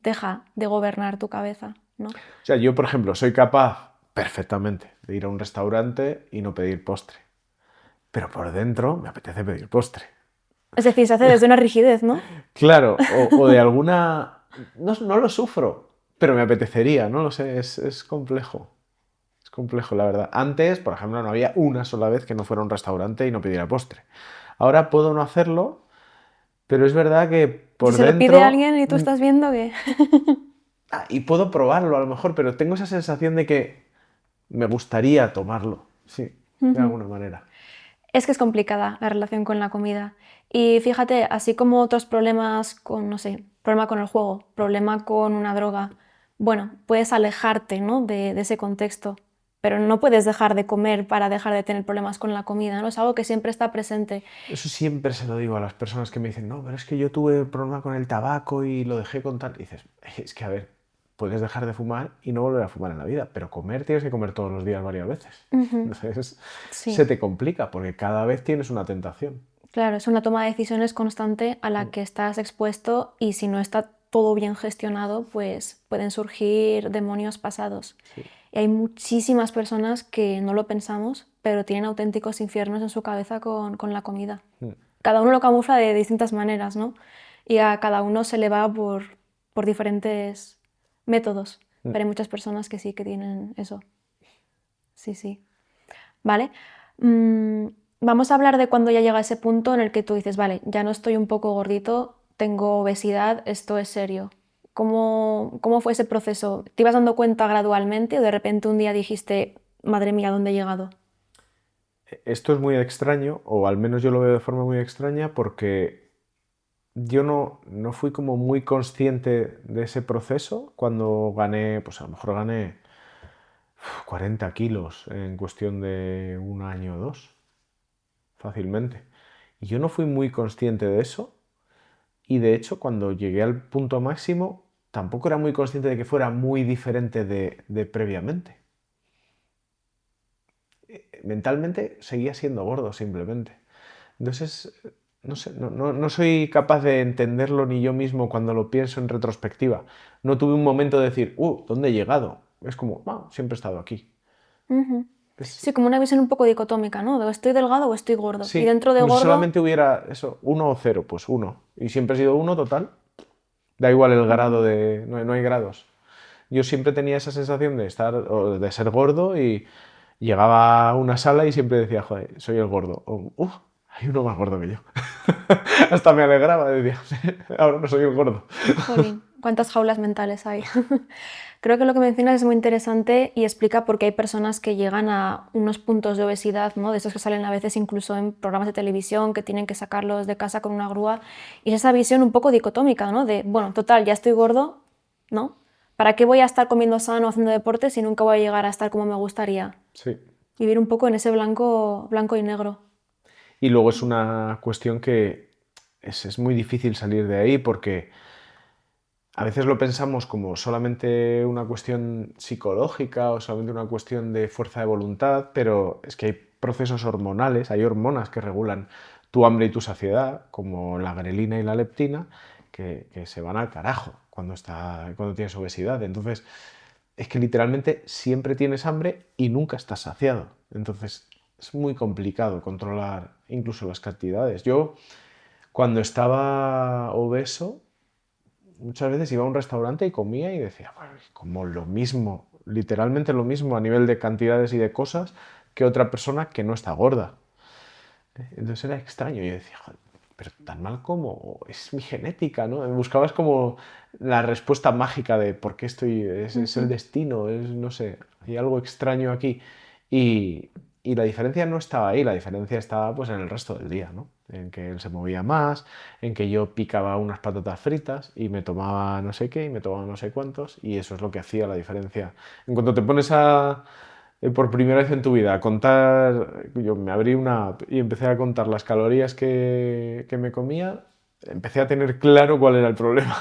deja de gobernar tu cabeza, ¿no? O sea, yo, por ejemplo, soy capaz perfectamente de ir a un restaurante y no pedir postre, pero por dentro me apetece pedir postre. Es decir, se hace desde una rigidez, ¿no? Claro, o de alguna... No lo sufro, pero me apetecería, no lo sé, es complejo. Es complejo, la verdad. Antes, por ejemplo, no había una sola vez que no fuera a un restaurante y no pidiera postre. Ahora puedo no hacerlo, pero es verdad que por Si se lo dentro... pide alguien y tú estás viendo que... Y puedo probarlo a lo mejor, pero tengo esa sensación de que me gustaría tomarlo, sí, de alguna manera. Es que es complicada la relación con la comida. Y fíjate, así como otros problemas con, no sé, problema con el juego, problema con una droga, bueno, puedes alejarte, ¿no? de ese contexto, pero no puedes dejar de comer para dejar de tener problemas con la comida, ¿no? Es algo que siempre está presente. Eso siempre se lo digo a las personas que me dicen, no, pero es que yo tuve problema con el tabaco y lo dejé con tal... Y dices, es que a ver, puedes dejar de fumar y no volver a fumar en la vida, pero comer tienes que comer todos los días varias veces. Entonces Sí. se te complica porque cada vez tienes una tentación. Claro, es una toma de decisiones constante a la que estás expuesto y si no está todo bien gestionado, pues pueden surgir demonios pasados. Sí. Y hay muchísimas personas que no lo pensamos, pero tienen auténticos infiernos en su cabeza con la comida. Cada uno lo camufla de distintas maneras, ¿no? Y a cada uno se le va por diferentes métodos. Pero hay muchas personas que sí que tienen eso. Sí, sí. ¿Vale? Vamos a hablar de cuando ya llega ese punto en el que tú dices, vale, ya no estoy un poco gordito, tengo obesidad, esto es serio. ¿Cómo fue ese proceso? ¿Te ibas dando cuenta gradualmente o de repente un día dijiste, madre mía, ¿dónde he llegado? Esto es muy extraño, o al menos yo lo veo de forma muy extraña, porque yo no fui como muy consciente de ese proceso cuando gané, pues a lo mejor gané 40 kilos en cuestión de un año o dos, fácilmente. Y yo no fui muy consciente de eso, y de hecho cuando llegué al punto máximo tampoco era muy consciente de que fuera muy diferente de previamente. Mentalmente seguía siendo gordo simplemente. Entonces, no sé, no soy capaz de entenderlo ni yo mismo cuando lo pienso en retrospectiva. No tuve un momento de decir, ¿dónde he llegado? Es como, siempre he estado aquí. Ujú. Es- Sí, como una visión un poco dicotómica, ¿no? De o estoy delgado o estoy gordo. Y sí, dentro de como si gordo, solamente hubiera eso, uno o cero, pues uno. Y siempre he sido uno total. Da igual el grado de... No hay grados. Yo siempre tenía esa sensación de estar, o de ser gordo y llegaba a una sala y siempre decía, joder, soy el gordo. O, hay uno más gordo que yo. Hasta me alegraba, decía, ahora no soy el gordo. jolín, ¿cuántas jaulas mentales hay? Creo que lo que mencionas es muy interesante y explica por qué hay personas que llegan a unos puntos de obesidad, ¿no? De estos que salen a veces incluso en programas de televisión, que tienen que sacarlos de casa con una grúa. Y es esa visión un poco dicotómica, ¿no? De, bueno, total, ya estoy gordo, ¿no? ¿Para qué voy a estar comiendo sano, haciendo deporte, si nunca voy a llegar a estar como me gustaría? Sí. Vivir un poco en ese blanco y negro. Y luego es una cuestión que es muy difícil salir de ahí porque a veces lo pensamos como solamente una cuestión psicológica o solamente una cuestión de fuerza de voluntad, pero es que hay procesos hormonales, hay hormonas que regulan tu hambre y tu saciedad, como la grelina y la leptina, que se van al carajo cuando tienes obesidad. Entonces, es que literalmente siempre tienes hambre y nunca estás saciado. Entonces, es muy complicado controlar incluso las cantidades. Yo, cuando estaba obeso, muchas veces iba a un restaurante y comía y decía, "Bueno, es como lo mismo, literalmente lo mismo a nivel de cantidades y de cosas que otra persona que no está gorda". Entonces era extraño y yo decía, "Joder, pero tan mal como es mi genética, ¿no?". Buscabas como la respuesta mágica de por qué estoy, es el destino, no sé, hay algo extraño aquí. Y, y la diferencia no estaba ahí, la diferencia estaba pues en el resto del día, ¿no? En que él se movía más, en que yo picaba unas patatas fritas y me tomaba no sé qué y me tomaba no sé cuántos, y eso es lo que hacía la diferencia. En cuanto te pones por primera vez en tu vida a contar, yo me abrí una app y empecé a contar las calorías que me comía, empecé a tener claro cuál era el problema.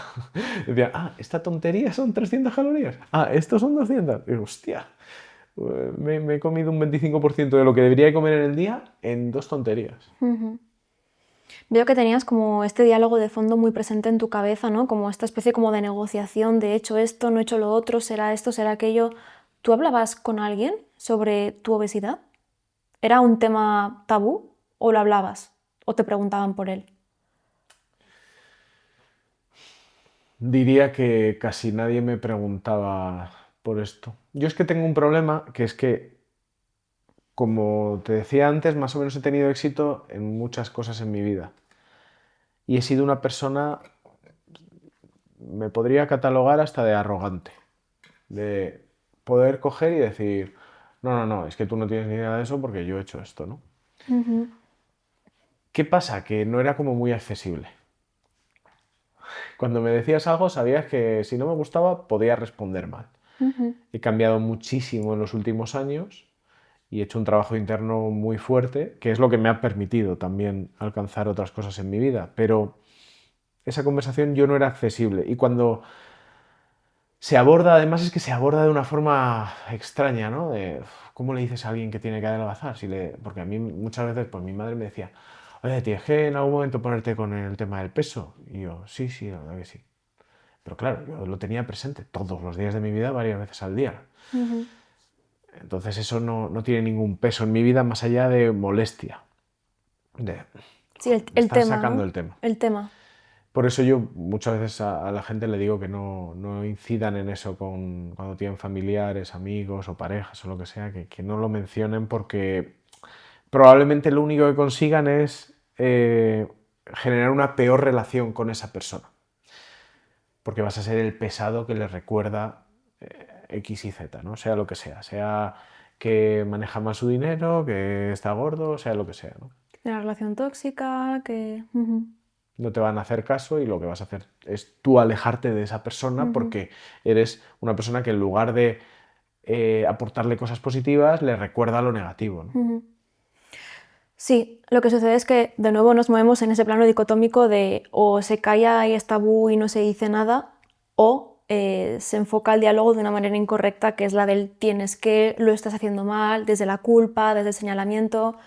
Decía, esta tontería son 300 calorías, estos son 200. Y digo, hostia, me he comido un 25% de lo que debería comer en el día en dos tonterías. Ujú. Veo que tenías como este diálogo de fondo muy presente en tu cabeza, ¿no? Como esta especie como de negociación de he hecho esto, no he hecho lo otro, será esto, será aquello. ¿Tú hablabas con alguien sobre tu obesidad? ¿Era un tema tabú o lo hablabas o te preguntaban por él? Diría que casi nadie me preguntaba por esto. Yo es que tengo un problema, que es que, como te decía antes, más o menos he tenido éxito en muchas cosas en mi vida. Y he sido una persona, me podría catalogar hasta de arrogante, de poder coger y decir, no, es que tú no tienes ni idea de eso porque yo he hecho esto, ¿no? Ujú, ¿Qué pasa? Que no era como muy accesible. Cuando me decías algo sabías que si no me gustaba podía responder mal. ujú. He cambiado muchísimo en los últimos años y he hecho un trabajo interno muy fuerte, que es lo que me ha permitido también alcanzar otras cosas en mi vida. Pero esa conversación yo no era accesible. Y cuando se aborda, además es que se aborda de una forma extraña, ¿no? ¿Cómo le dices a alguien que tiene que adelgazar? Porque a mí muchas veces pues mi madre me decía, oye, tienes que en algún momento ponerte con el tema del peso. Y yo, sí, la verdad que sí. Pero claro, yo lo tenía presente todos los días de mi vida, varias veces al día. Ujú. Entonces eso no tiene ningún peso en mi vida más allá de molestia. De, Sí, me el están tema, sacando ¿no? el tema. El tema. Por eso yo muchas veces a la gente le digo que no incidan en eso cuando tienen familiares, amigos o parejas o lo que sea, que no lo mencionen porque probablemente lo único que consigan es generar una peor relación con esa persona. Porque vas a ser el pesado que les recuerda X y Z, ¿no? Sea lo que sea que maneja más su dinero, que está gordo, sea lo que sea, ¿no? Una relación tóxica, que... Ujú. No te van a hacer caso y lo que vas a hacer es tú alejarte de esa persona Ujú. porque eres una persona que en lugar de aportarle cosas positivas, le recuerda lo negativo, ¿no? Ujú. Sí, lo que sucede es que de nuevo nos movemos en ese plano dicotómico de o se calla y es tabú y no se dice nada, o se enfoca el diálogo de una manera incorrecta, que es la del tienes que, lo estás haciendo mal, desde la culpa, desde el señalamiento.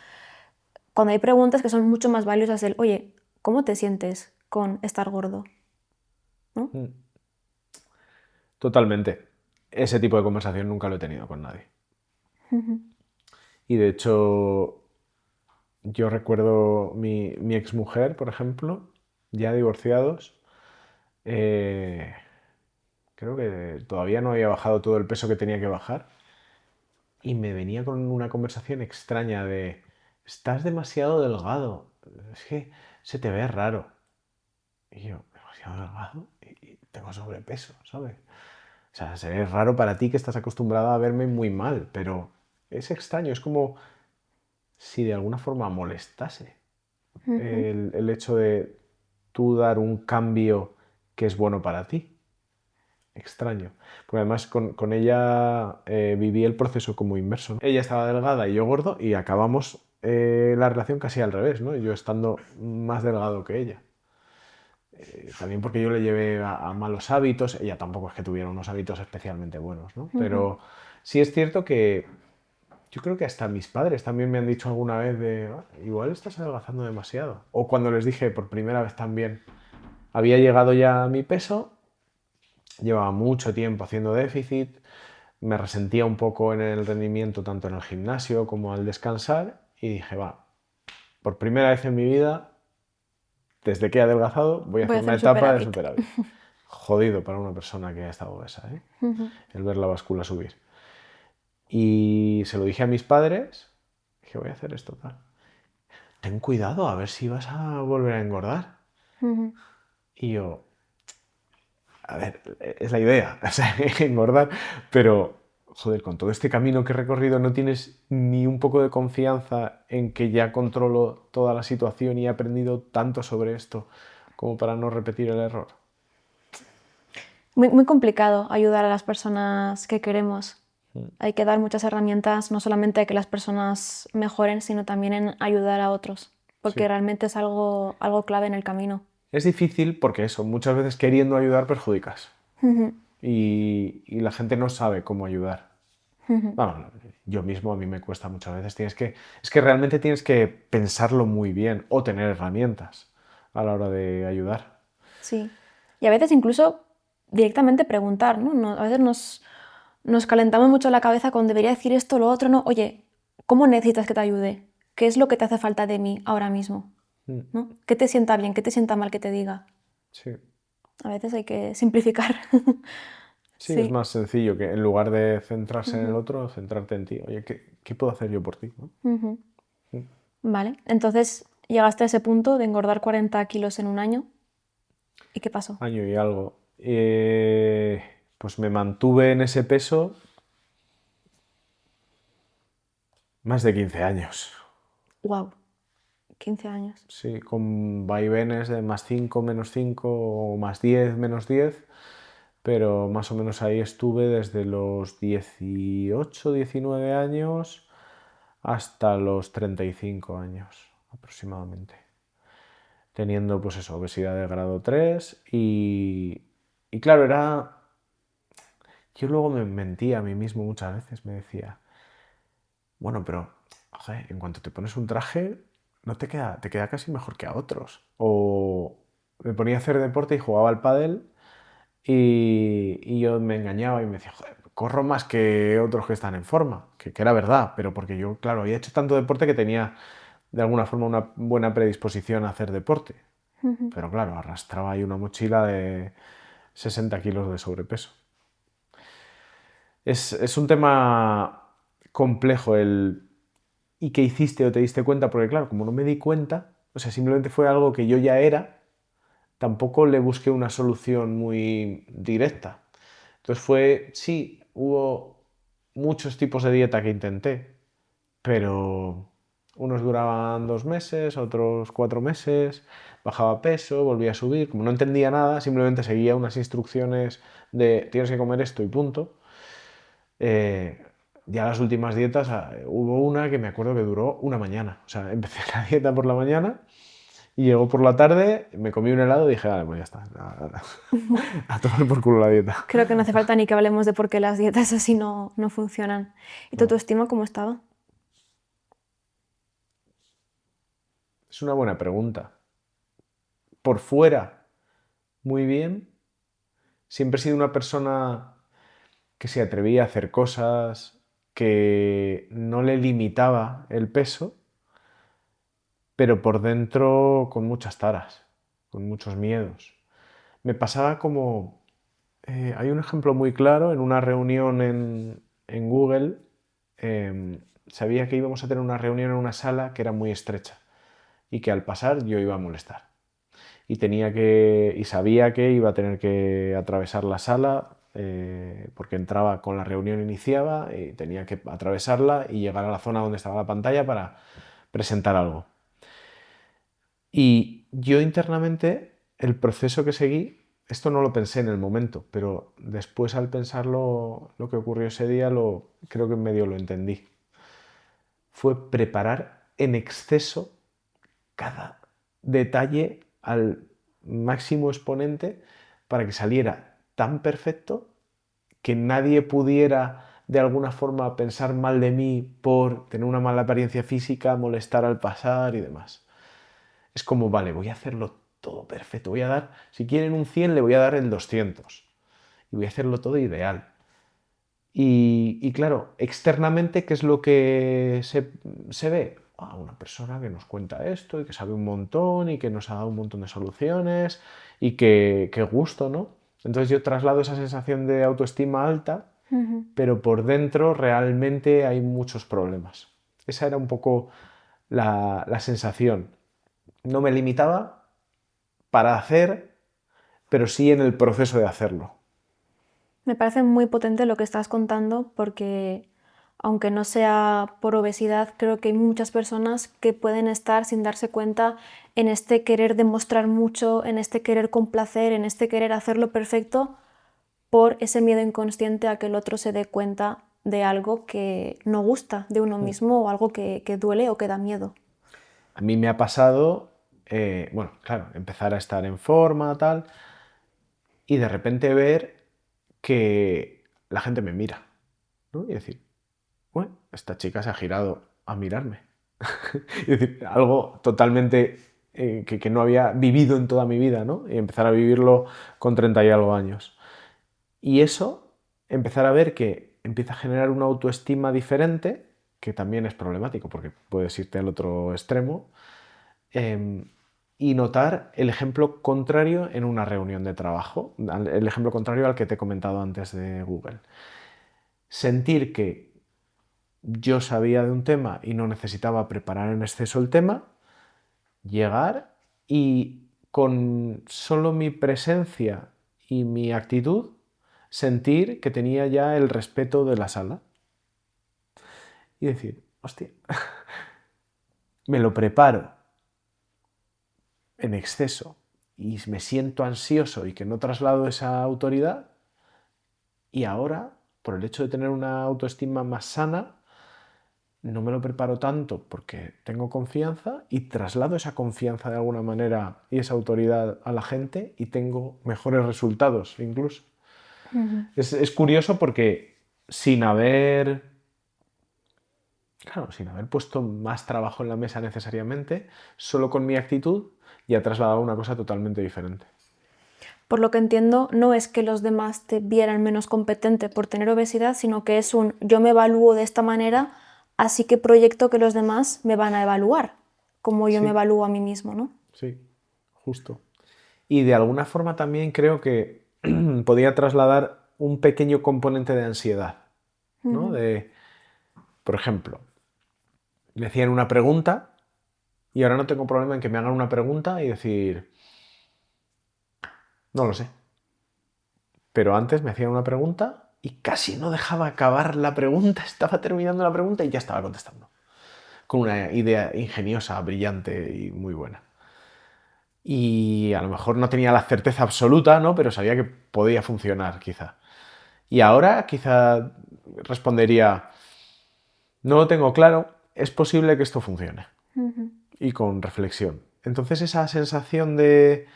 Cuando hay preguntas que son mucho más valiosas del, oye, ¿cómo te sientes con estar gordo? ¿No? Mm. Totalmente. Ese tipo de conversación nunca lo he tenido con nadie. Ujú. Y de hecho, yo recuerdo mi exmujer, por ejemplo, ya divorciados, eh, creo que todavía no había bajado todo el peso que tenía que bajar y me venía con una conversación extraña de, estás demasiado delgado, es que se te ve raro. Y yo, demasiado delgado y tengo sobrepeso, ¿sabes? O sea, se ve raro para ti que estás acostumbrada a verme muy mal, pero es extraño, es como si de alguna forma molestase Ujú. el hecho de tú dar un cambio que es bueno para ti. Extraño. Porque además con ella viví el proceso como inverso, ¿no? Ella estaba delgada y yo gordo y acabamos la relación casi al revés, ¿no? Yo estando más delgado que ella. También porque yo le llevé a malos hábitos, ella tampoco es que tuviera unos hábitos especialmente buenos, ¿no? Ujú. Pero sí es cierto que yo creo que hasta mis padres también me han dicho alguna vez de, "Ah, igual estás adelgazando demasiado". O cuando les dije por primera vez también, había llegado ya a mi peso, llevaba mucho tiempo haciendo déficit, me resentía un poco en el rendimiento tanto en el gimnasio como al descansar y dije, va, por primera vez en mi vida, desde que he adelgazado, voy a Voy a hacer hacer una un etapa de superávit. superávit. Jodido para una persona que ha estado obesa, ¿eh? Ujú. El ver la báscula subir. Y se lo dije a mis padres, que voy a hacer esto tal. Ten cuidado, a ver si vas a volver a engordar. Ujú. Y yo, a ver, es la idea, o sea, engordar, pero, joder, con todo este camino que he recorrido, ¿no tienes ni un poco de confianza en que ya controlo toda la situación y he aprendido tanto sobre esto como para no repetir el error? Muy, muy complicado ayudar a las personas que queremos. Mm. Hay que dar muchas herramientas, no solamente a que las personas mejoren, sino también en ayudar a otros, porque Sí. realmente es algo clave en el camino. Es difícil porque eso, muchas veces queriendo ayudar perjudicas Ujú. y la gente no sabe cómo ayudar. Ujú. Vamos, yo mismo a mí me cuesta muchas veces. Es que realmente tienes que pensarlo muy bien o tener herramientas a la hora de ayudar. Sí. Y a veces incluso directamente preguntar, ¿no? A veces nos calentamos mucho la cabeza con debería decir esto o lo otro, ¿no? Oye, ¿cómo necesitas que te ayude? ¿Qué es lo que te hace falta de mí ahora mismo? Mm. ¿No? ¿Qué te sienta bien? ¿Qué te sienta mal que te diga? Sí. A veces hay que simplificar. Sí, es Sí. más sencillo que en lugar de centrarse en el Ujú. otro, centrarte en ti. Oye, ¿qué puedo hacer yo por ti? ¿No? Ujú. Mm. Vale, entonces llegaste a ese punto de engordar 40 kilos en un año. ¿Y qué pasó? Año y algo. Pues me mantuve en ese peso más de 15 años. ¡Wow! 15 años. Sí, con vaivenes de más 5 menos 5 o más 10 menos 10, pero más o menos ahí estuve desde los 18 19 años hasta los 35 años aproximadamente. Teniendo pues eso, obesidad de grado 3 y claro, era... Yo luego me mentía a mí mismo muchas veces, me decía, bueno, pero joder, en cuanto te pones un traje, no te queda casi mejor que a otros. O me ponía a hacer deporte y jugaba al pádel Y yo me engañaba y me decía, joder, corro más que otros que están en forma, que era verdad, pero porque yo, claro, había hecho tanto deporte que tenía de alguna forma una buena predisposición a hacer deporte. Pero claro, arrastraba ahí una mochila de 60 kilos de sobrepeso. Es un tema complejo el ¿y qué hiciste o te diste cuenta? Porque claro, como no me di cuenta, o sea, simplemente fue algo que yo ya era, tampoco le busqué una solución muy directa. Entonces sí, hubo muchos tipos de dieta que intenté, pero unos duraban 2 meses, otros 4 meses, bajaba peso, volvía a subir, como no entendía nada, simplemente seguía unas instrucciones de tienes que comer esto y punto. Ya las últimas dietas, hubo una que me acuerdo que duró una mañana, o sea, empecé la dieta por la mañana y llegó por la tarde, me comí un helado y dije, vale, pues ya está, a tomar por culo la dieta. Creo que no hace falta ni que hablemos de por qué las dietas así no funcionan. ¿Y tu No. autoestima cómo estaba? Es una buena pregunta. Por fuera, muy bien. Siempre he sido una persona que se atrevía a hacer cosas, que no le limitaba el peso, pero por dentro con muchas taras, con muchos miedos. Me pasaba como... hay un ejemplo muy claro en una reunión en Google. Sabía que íbamos a tener una reunión en una sala que era muy estrecha y que al pasar yo iba a molestar. Y sabía que iba a tener que atravesar la sala porque entraba con la reunión iniciaba y tenía que atravesarla y llegar a la zona donde estaba la pantalla para presentar algo. Y yo internamente, el proceso que seguí, esto no lo pensé en el momento, pero después al pensarlo, lo que ocurrió ese día, creo que medio lo entendí. Fue preparar en exceso cada detalle al máximo exponente para que saliera tan perfecto que nadie pudiera de alguna forma pensar mal de mí por tener una mala apariencia física, molestar al pasar y demás. Es como, vale, voy a hacerlo todo perfecto, voy a dar, si quieren un 100 le voy a dar el 200 y voy a hacerlo todo ideal. Y claro, externamente, ¿qué es lo que se ve? Una persona que nos cuenta esto y que sabe un montón y que nos ha dado un montón de soluciones y que gusto, ¿no? Entonces yo traslado esa sensación de autoestima alta, pero por dentro realmente hay muchos problemas. Esa era un poco la sensación. No me limitaba para hacer, pero sí en el proceso de hacerlo. Me parece muy potente lo que estás contando porque, aunque no sea por obesidad, creo que hay muchas personas que pueden estar sin darse cuenta en este querer demostrar mucho, en este querer complacer, en este querer hacerlo perfecto por ese miedo inconsciente a que el otro se dé cuenta de algo que no gusta de uno mismo o algo que duele o que da miedo. A mí me ha pasado, bueno, claro, empezar a estar en forma, tal, y de repente ver que la gente me mira, ¿no? Y decir, bueno, esta chica se ha girado a mirarme. Es decir, algo totalmente que no había vivido en toda mi vida, ¿no? Y empezar a vivirlo con 30 y algo años. Y eso, empezar a ver que empieza a generar una autoestima diferente, que también es problemático porque puedes irte al otro extremo, em, y notar el ejemplo contrario en una reunión de trabajo, el ejemplo contrario al que te he comentado antes de Google. Sentir que yo sabía de un tema y no necesitaba preparar en exceso el tema, llegar y con solo mi presencia y mi actitud sentir que tenía ya el respeto de la sala y decir, hostia, me lo preparo en exceso y me siento ansioso y que no traslado esa autoridad y ahora, por el hecho de tener una autoestima más sana, no me lo preparo tanto porque tengo confianza y traslado esa confianza de alguna manera y esa autoridad a la gente y tengo mejores resultados incluso. Es curioso porque sin haber, claro, sin haber puesto más trabajo en la mesa necesariamente, solo con mi actitud ya he trasladado una cosa totalmente diferente. Por lo que entiendo, no es que los demás te vieran menos competente por tener obesidad, sino que es un yo me evalúo de esta manera, así que proyecto que los demás me van a evaluar, como yo me Sí, evalúo a mí mismo, ¿no? sí, justo. Y de alguna forma también creo que podía trasladar un pequeño componente de ansiedad, ¿no? Por ejemplo, me hacían una pregunta y ahora no tengo problema en que me hagan una pregunta y decir, no lo sé. Pero antes me hacían una pregunta y casi no dejaba acabar la pregunta, estaba terminando la pregunta y ya estaba contestando. Con una idea ingeniosa, brillante y muy buena. Y a lo mejor no tenía la certeza absoluta, ¿no? Pero sabía que podía funcionar, quizá. Y ahora quizá respondería, no lo tengo claro, es posible que esto funcione. Y con reflexión. Entonces esa sensación de,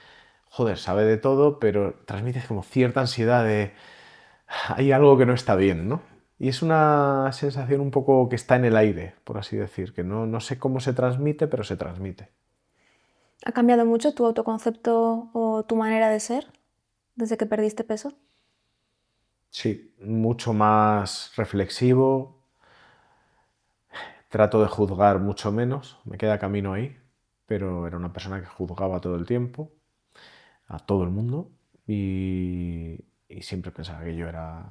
joder, sabe de todo, pero transmite como cierta ansiedad de, hay algo que no está bien, ¿no? Y es una sensación un poco que está en el aire, por así decir, que no sé cómo se transmite, pero se transmite. ¿Ha cambiado mucho tu autoconcepto o tu manera de ser desde que perdiste peso? Sí, mucho más reflexivo, trato de juzgar mucho menos, me queda camino ahí, pero era una persona que juzgaba todo el tiempo, a todo el mundo, y siempre pensaba que era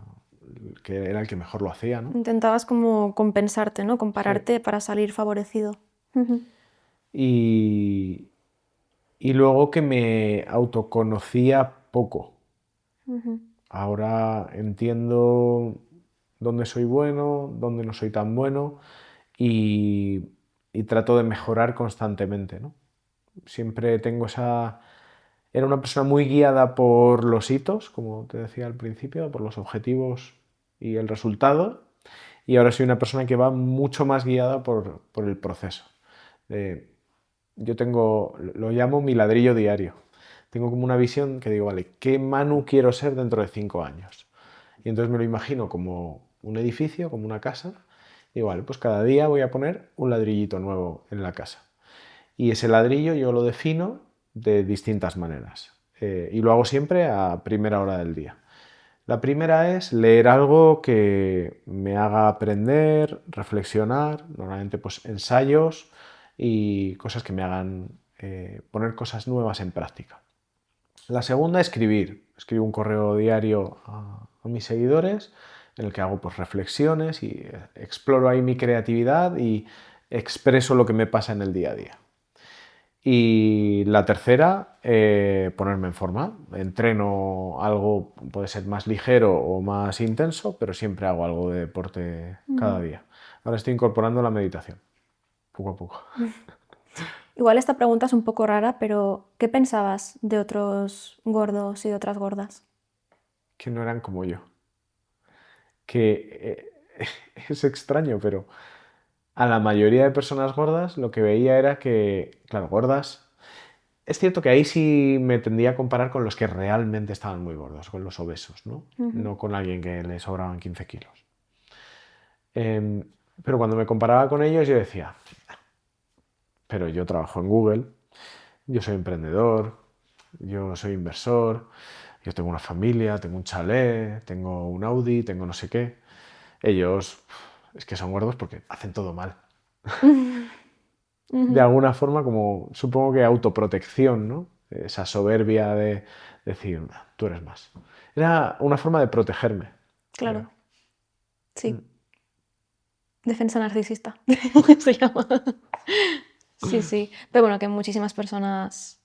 el que mejor lo hacía, ¿no? Intentabas como compensarte, ¿no? Sí. Compararte para salir favorecido. Y, y luego que me autoconocía poco. Ahora entiendo dónde soy bueno, dónde no soy tan bueno y, y trato de mejorar constantemente, ¿no? Siempre tengo esa... Era una persona muy guiada por los hitos, como te decía al principio, por los objetivos y el resultado, y ahora soy una persona que va mucho más guiada por el proceso. Eh, yo tengo, lo llamo mi ladrillo diario. Tengo como una visión que digo, vale, ¿qué Manu quiero ser dentro de 5 años? Y entonces me lo imagino como un edificio, como una casa. Y vale, pues cada día voy a poner un ladrillito nuevo en la casa. Y ese ladrillo yo lo defino de distintas maneras. Y lo hago siempre a primera hora del día. La primera es leer algo que me haga aprender, reflexionar, normalmente pues ensayos y cosas que me hagan poner cosas nuevas en práctica. La segunda, escribir. Escribo un correo diario a mis seguidores en el que hago pues, reflexiones y exploro ahí mi creatividad y expreso lo que me pasa en el día a día. Y la tercera, ponerme en forma. Entreno algo, puede ser más ligero o más intenso, pero siempre hago algo de deporte cada día. Ahora estoy incorporando la meditación, poco a poco. Igual esta pregunta es un poco rara, pero ¿qué pensabas de otros gordos y de otras gordas? Que no eran como yo. Que es extraño, pero a la mayoría de personas gordas lo que veía era que, claro, gordas. Es cierto que ahí sí me tendía a comparar con los que realmente estaban muy gordos, con los obesos, ¿no? No con alguien que le sobraban 15 kilos. Em, pero cuando me comparaba con ellos yo decía, pero yo trabajo en Google, yo soy emprendedor, yo soy inversor, yo tengo una familia, tengo un chalet, tengo un Audi, tengo no sé qué. Ellos es que son gordos porque hacen todo mal. De alguna forma, como supongo que autoprotección, ¿no? Esa soberbia de decir, "Nah, tú eres más". Era una forma de protegerme, creo. Claro, sí. Defensa narcisista se llama. Sí, sí. Pero bueno, que muchísimas personas...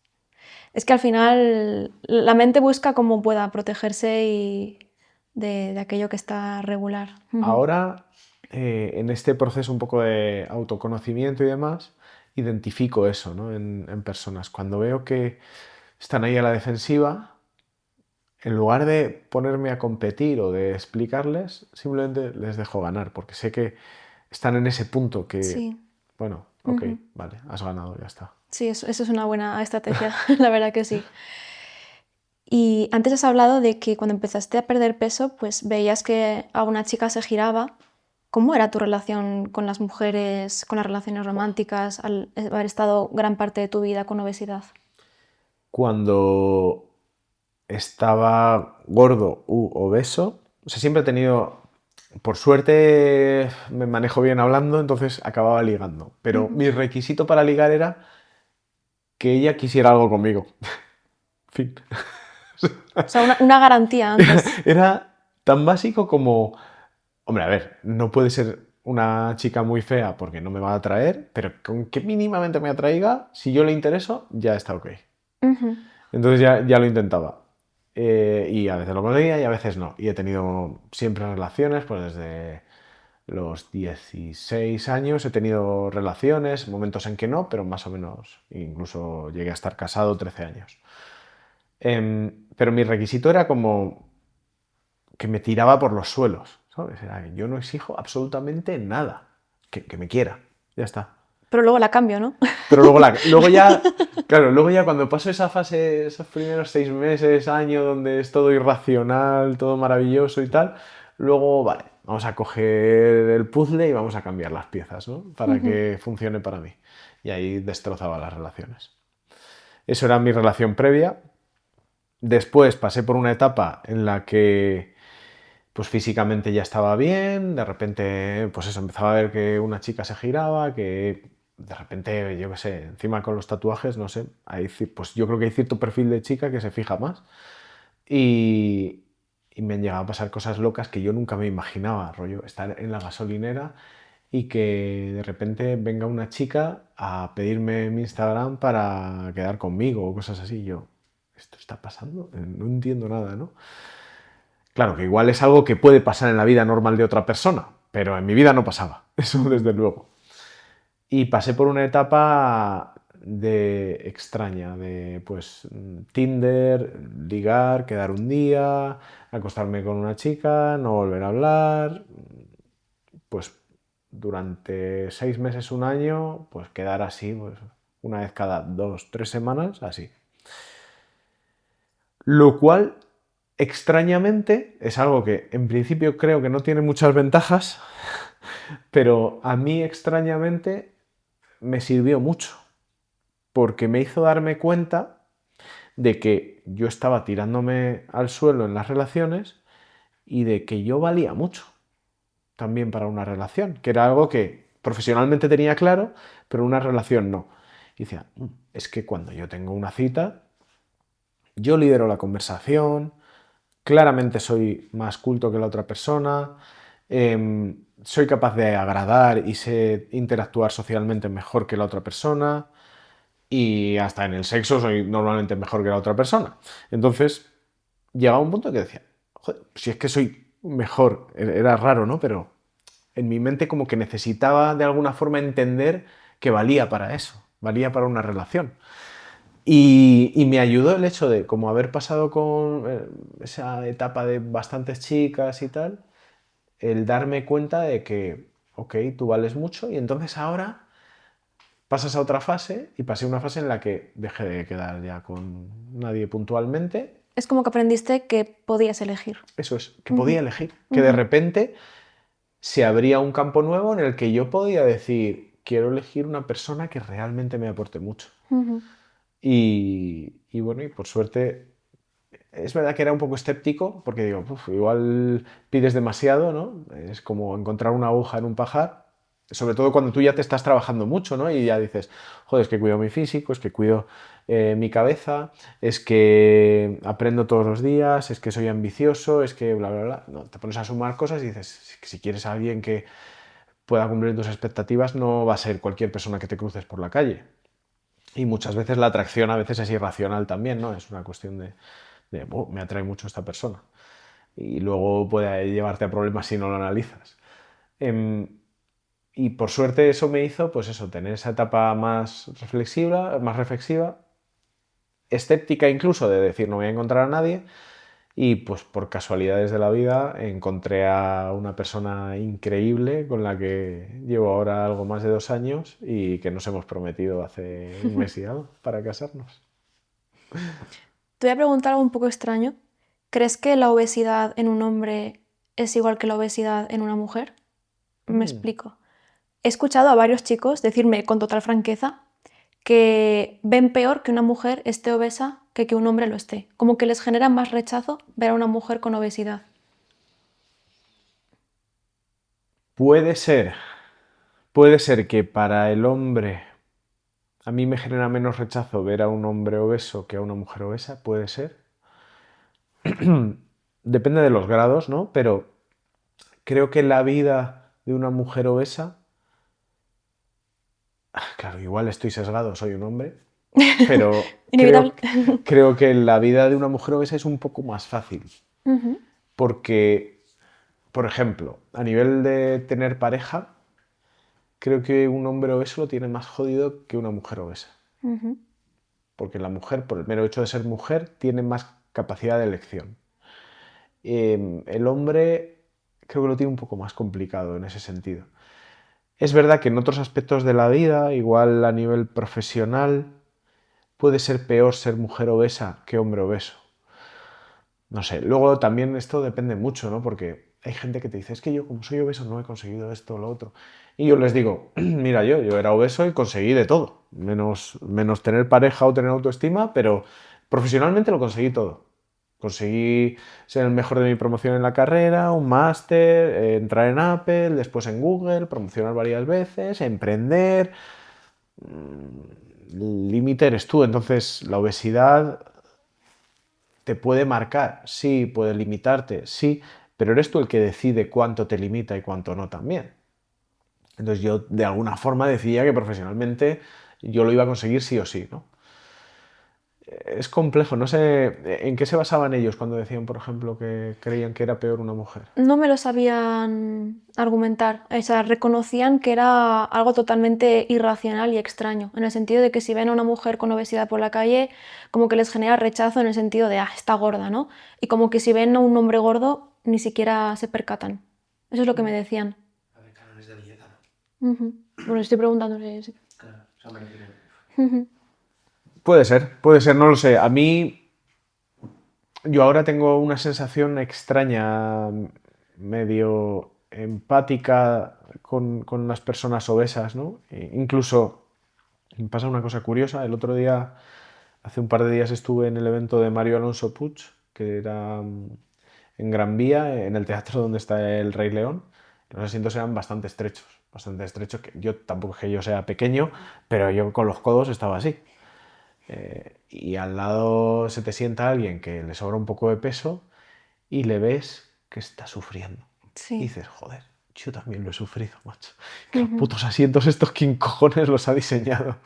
Es que al final la mente busca cómo pueda protegerse y de aquello que está regular. Ahora, en este proceso un poco de autoconocimiento y demás, identifico eso, ¿no? En personas. Cuando veo que están ahí a la defensiva, en lugar de ponerme a competir o de explicarles, simplemente les dejo ganar, porque sé que están en ese punto que, Sí, bueno, ok, vale, has ganado, ya está. sí, eso es una buena estrategia, la verdad que sí. Y antes has hablado de que cuando empezaste a perder peso, pues veías que a una chica se giraba. ¿Cómo era tu relación con las mujeres, con las relaciones románticas, al haber estado gran parte de tu vida con obesidad? Cuando estaba gordo u obeso. O sea, siempre he tenido, por suerte me manejo bien hablando, entonces acababa ligando. Pero mi requisito para ligar era que ella quisiera algo conmigo. Fin. O sea, una garantía antes. Era tan básico como, hombre, a ver, no puede ser una chica muy fea porque no me va a atraer, pero con que mínimamente me atraiga, si yo le intereso, ya está ok. Ujú. Entonces ya lo intentaba. Y a veces lo conseguía y a veces no. Y he tenido siempre relaciones, pues desde los 16 años he tenido relaciones, momentos en que no, pero más o menos, incluso llegué a estar casado 13 años. Pero mi requisito era como que me tiraba por los suelos, ¿sabes? Era que yo no exijo absolutamente nada, que me quiera, ya está. Pero luego la cambio, ¿no? Pero luego ya, claro, luego ya cuando paso esa fase, esos primeros 6 meses, año, donde es todo irracional, todo maravilloso y tal, luego, vale, vamos a coger el puzzle y vamos a cambiar las piezas, ¿no? Para que funcione para mí. Y ahí destrozaba las relaciones. Eso era mi relación previa. Después pasé por una etapa en la que pues físicamente ya estaba bien, de repente pues eso, empezaba a ver que una chica se giraba, que de repente, yo qué sé, encima con los tatuajes, no sé, pues yo creo que hay cierto perfil de chica que se fija más y, y me han llegado a pasar cosas locas que yo nunca me imaginaba, rollo, estar en la gasolinera y que de repente venga una chica a pedirme mi Instagram para quedar conmigo o cosas así. Yo, ¿esto está pasando? No entiendo nada, ¿no? Claro, que igual es algo que puede pasar en la vida normal de otra persona, pero en mi vida no pasaba, eso desde luego. Y pasé por una etapa de extraña, de pues Tinder, ligar, quedar un día, acostarme con una chica, no volver a hablar, pues durante 6 meses, un año, pues quedar así, pues una vez cada 2, 3 semanas, así. Lo cual, extrañamente, es algo que en principio creo que no tiene muchas ventajas, pero a mí extrañamente me sirvió mucho, porque me hizo darme cuenta de que yo estaba tirándome al suelo en las relaciones y de que yo valía mucho también para una relación, que era algo que profesionalmente tenía claro, pero una relación no. Y decía, es que cuando yo tengo una cita, yo lidero la conversación, claramente soy más culto que la otra persona, soy capaz de agradar y sé interactuar socialmente mejor que la otra persona y hasta en el sexo soy normalmente mejor que la otra persona. Entonces, llegaba un punto que decía, joder, si es que soy mejor, era raro, ¿no? Pero en mi mente como que necesitaba de alguna forma entender que valía para eso, valía para una relación. Y me ayudó el hecho de como haber pasado con esa etapa de bastantes chicas y tal, el darme cuenta de que, ok, tú vales mucho y entonces ahora pasas a otra fase y pasé a una fase en la que dejé de quedar ya con nadie puntualmente. Es como que aprendiste que podías elegir. Eso es, que podía elegir, que de repente se abría un campo nuevo en el que yo podía decir, quiero elegir una persona que realmente me aporte mucho. Y bueno, y por suerte, es verdad que era un poco escéptico, porque digo, igual pides demasiado, ¿no? Es como encontrar una aguja en un pajar, sobre todo cuando tú ya te estás trabajando mucho, ¿no? Y ya dices, joder, es que cuido mi físico, es que cuido mi cabeza, es que aprendo todos los días, es que soy ambicioso, es que bla, bla, bla. No, te pones a sumar cosas y dices, si quieres a alguien que pueda cumplir tus expectativas, no va a ser cualquier persona que te cruces por la calle. Y muchas veces la atracción a veces es irracional también, ¿no? Es una cuestión de me atrae mucho esta persona. Y luego puede llevarte a problemas si no lo analizas. Y por suerte eso me hizo, pues eso, tener esa etapa más reflexiva, escéptica incluso de decir no voy a encontrar a nadie. Y pues por casualidades de la vida encontré a una persona increíble con la que llevo ahora algo más de 2 años y que nos hemos prometido hace un mes y algo para casarnos. Te voy a preguntar algo un poco extraño. ¿Crees que la obesidad en un hombre es igual que la obesidad en una mujer? Me explico. He escuchado a varios chicos decirme con total franqueza que ven peor que una mujer esté obesa que un hombre lo esté. Como que les genera más rechazo ver a una mujer con obesidad. Puede ser que para el hombre a mí me genera menos rechazo ver a un hombre obeso que a una mujer obesa, puede ser. Depende de los grados, ¿no? Pero creo que la vida de una mujer obesa, claro, igual estoy sesgado, soy un hombre, pero Inevitable. creo que la vida de una mujer obesa es un poco más fácil. Ujú. Porque, por ejemplo, a nivel de tener pareja, creo que un hombre obeso lo tiene más jodido que una mujer obesa. Ujú. Porque la mujer, por el mero hecho de ser mujer, tiene más capacidad de elección. El hombre creo que lo tiene un poco más complicado en ese sentido. Es verdad que en otros aspectos de la vida, igual a nivel profesional, puede ser peor ser mujer obesa que hombre obeso. No sé, luego también esto depende mucho, ¿no? Porque hay gente que te dice, es que yo como soy obeso no he conseguido esto o lo otro. Y yo les digo, mira, yo era obeso y conseguí de todo, menos tener pareja o tener autoestima, pero profesionalmente lo conseguí todo. Conseguí ser el mejor de mi promoción en la carrera, un máster, entrar en Apple, después en Google, promocionar varias veces, emprender. El límite eres tú, entonces la obesidad te puede marcar, sí, puede limitarte, sí, pero eres tú el que decide cuánto te limita y cuánto no también. Entonces yo de alguna forma decidía que profesionalmente yo lo iba a conseguir sí o sí, ¿no? Es complejo, no sé en qué se basaban ellos cuando decían, por ejemplo, que creían que era peor una mujer. No me lo sabían argumentar, o sea, reconocían que era algo totalmente irracional y extraño, en el sentido de que si ven a una mujer con obesidad por la calle, como que les genera rechazo en el sentido de, está gorda, ¿no? Y como que si ven a un hombre gordo, ni siquiera se percatan. Eso es lo que me decían. A ver, cánones de belleza, ¿no? Ujú. Bueno, estoy preguntándole. Sí. Claro, o sea, me refiero. Ujú. Puede ser, no lo sé. A mí, yo ahora tengo una sensación extraña, medio empática con las personas obesas, ¿no? Incluso me pasa una cosa curiosa. El otro día, hace un par de días, estuve en el evento de Mario Alonso Puig, que era en Gran Vía, en el teatro donde está el Rey León. Los asientos eran bastante estrechos, que yo tampoco es que yo sea pequeño, pero yo con los codos estaba así. Y al lado se te sienta alguien que le sobra un poco de peso y le ves que está sufriendo. Sí. Y dices, joder, yo también lo he sufrido, macho. Que los putos asientos estos, ¿quién cojones los ha diseñado?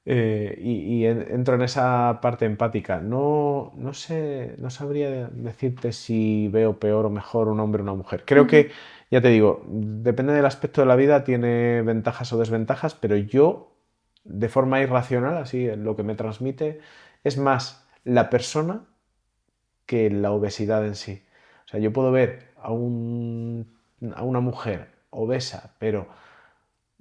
Entro en esa parte empática. No sé, no sabría decirte si veo peor o mejor un hombre o una mujer. Creo que, ya te digo, depende del aspecto de la vida, tiene ventajas o desventajas, pero yo, de forma irracional, así, lo que me transmite, es más la persona que la obesidad en sí. O sea, yo puedo ver a una mujer obesa, pero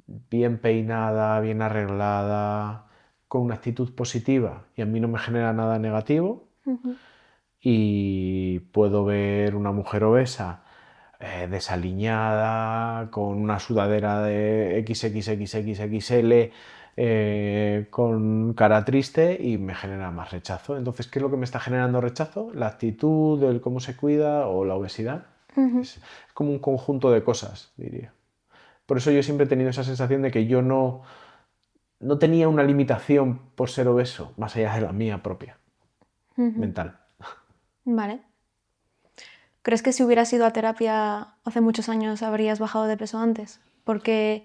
bien peinada, bien arreglada, con una actitud positiva y a mí no me genera nada negativo. Ujú. Y puedo ver una mujer obesa, desaliñada, con una sudadera de XXXXL, con cara triste y me genera más rechazo. Entonces, ¿qué es lo que me está generando rechazo? La actitud, el cómo se cuida o la obesidad. Ujú. Es como un conjunto de cosas, diría. Por eso yo siempre he tenido esa sensación de que yo no tenía una limitación por ser obeso, más allá de la mía propia, Ujú. mental. Vale. ¿Crees que si hubieras ido a terapia hace muchos años habrías bajado de peso antes? Porque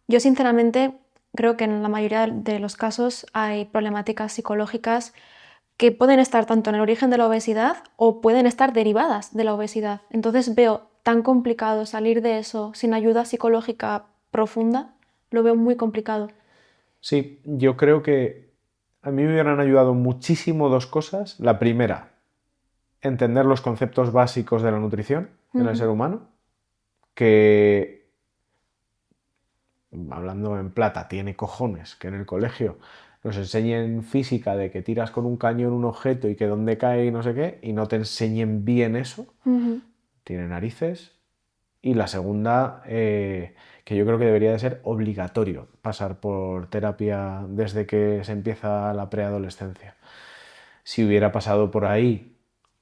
yo sinceramente creo que en la mayoría de los casos hay problemáticas psicológicas que pueden estar tanto en el origen de la obesidad o pueden estar derivadas de la obesidad. Entonces veo tan complicado salir de eso sin ayuda psicológica profunda, lo veo muy complicado. Sí, yo creo que a mí me hubieran ayudado muchísimo dos cosas. La primera, entender los conceptos básicos de la nutrición en el ser humano, que, hablando en plata, tiene cojones que en el colegio nos enseñen física de que tiras con un cañón un objeto y que dónde cae y no sé qué, y no te enseñen bien eso, Ujú. tiene narices. Y la segunda, que yo creo que debería de ser obligatorio pasar por terapia desde que se empieza la preadolescencia. si hubiera pasado por ahí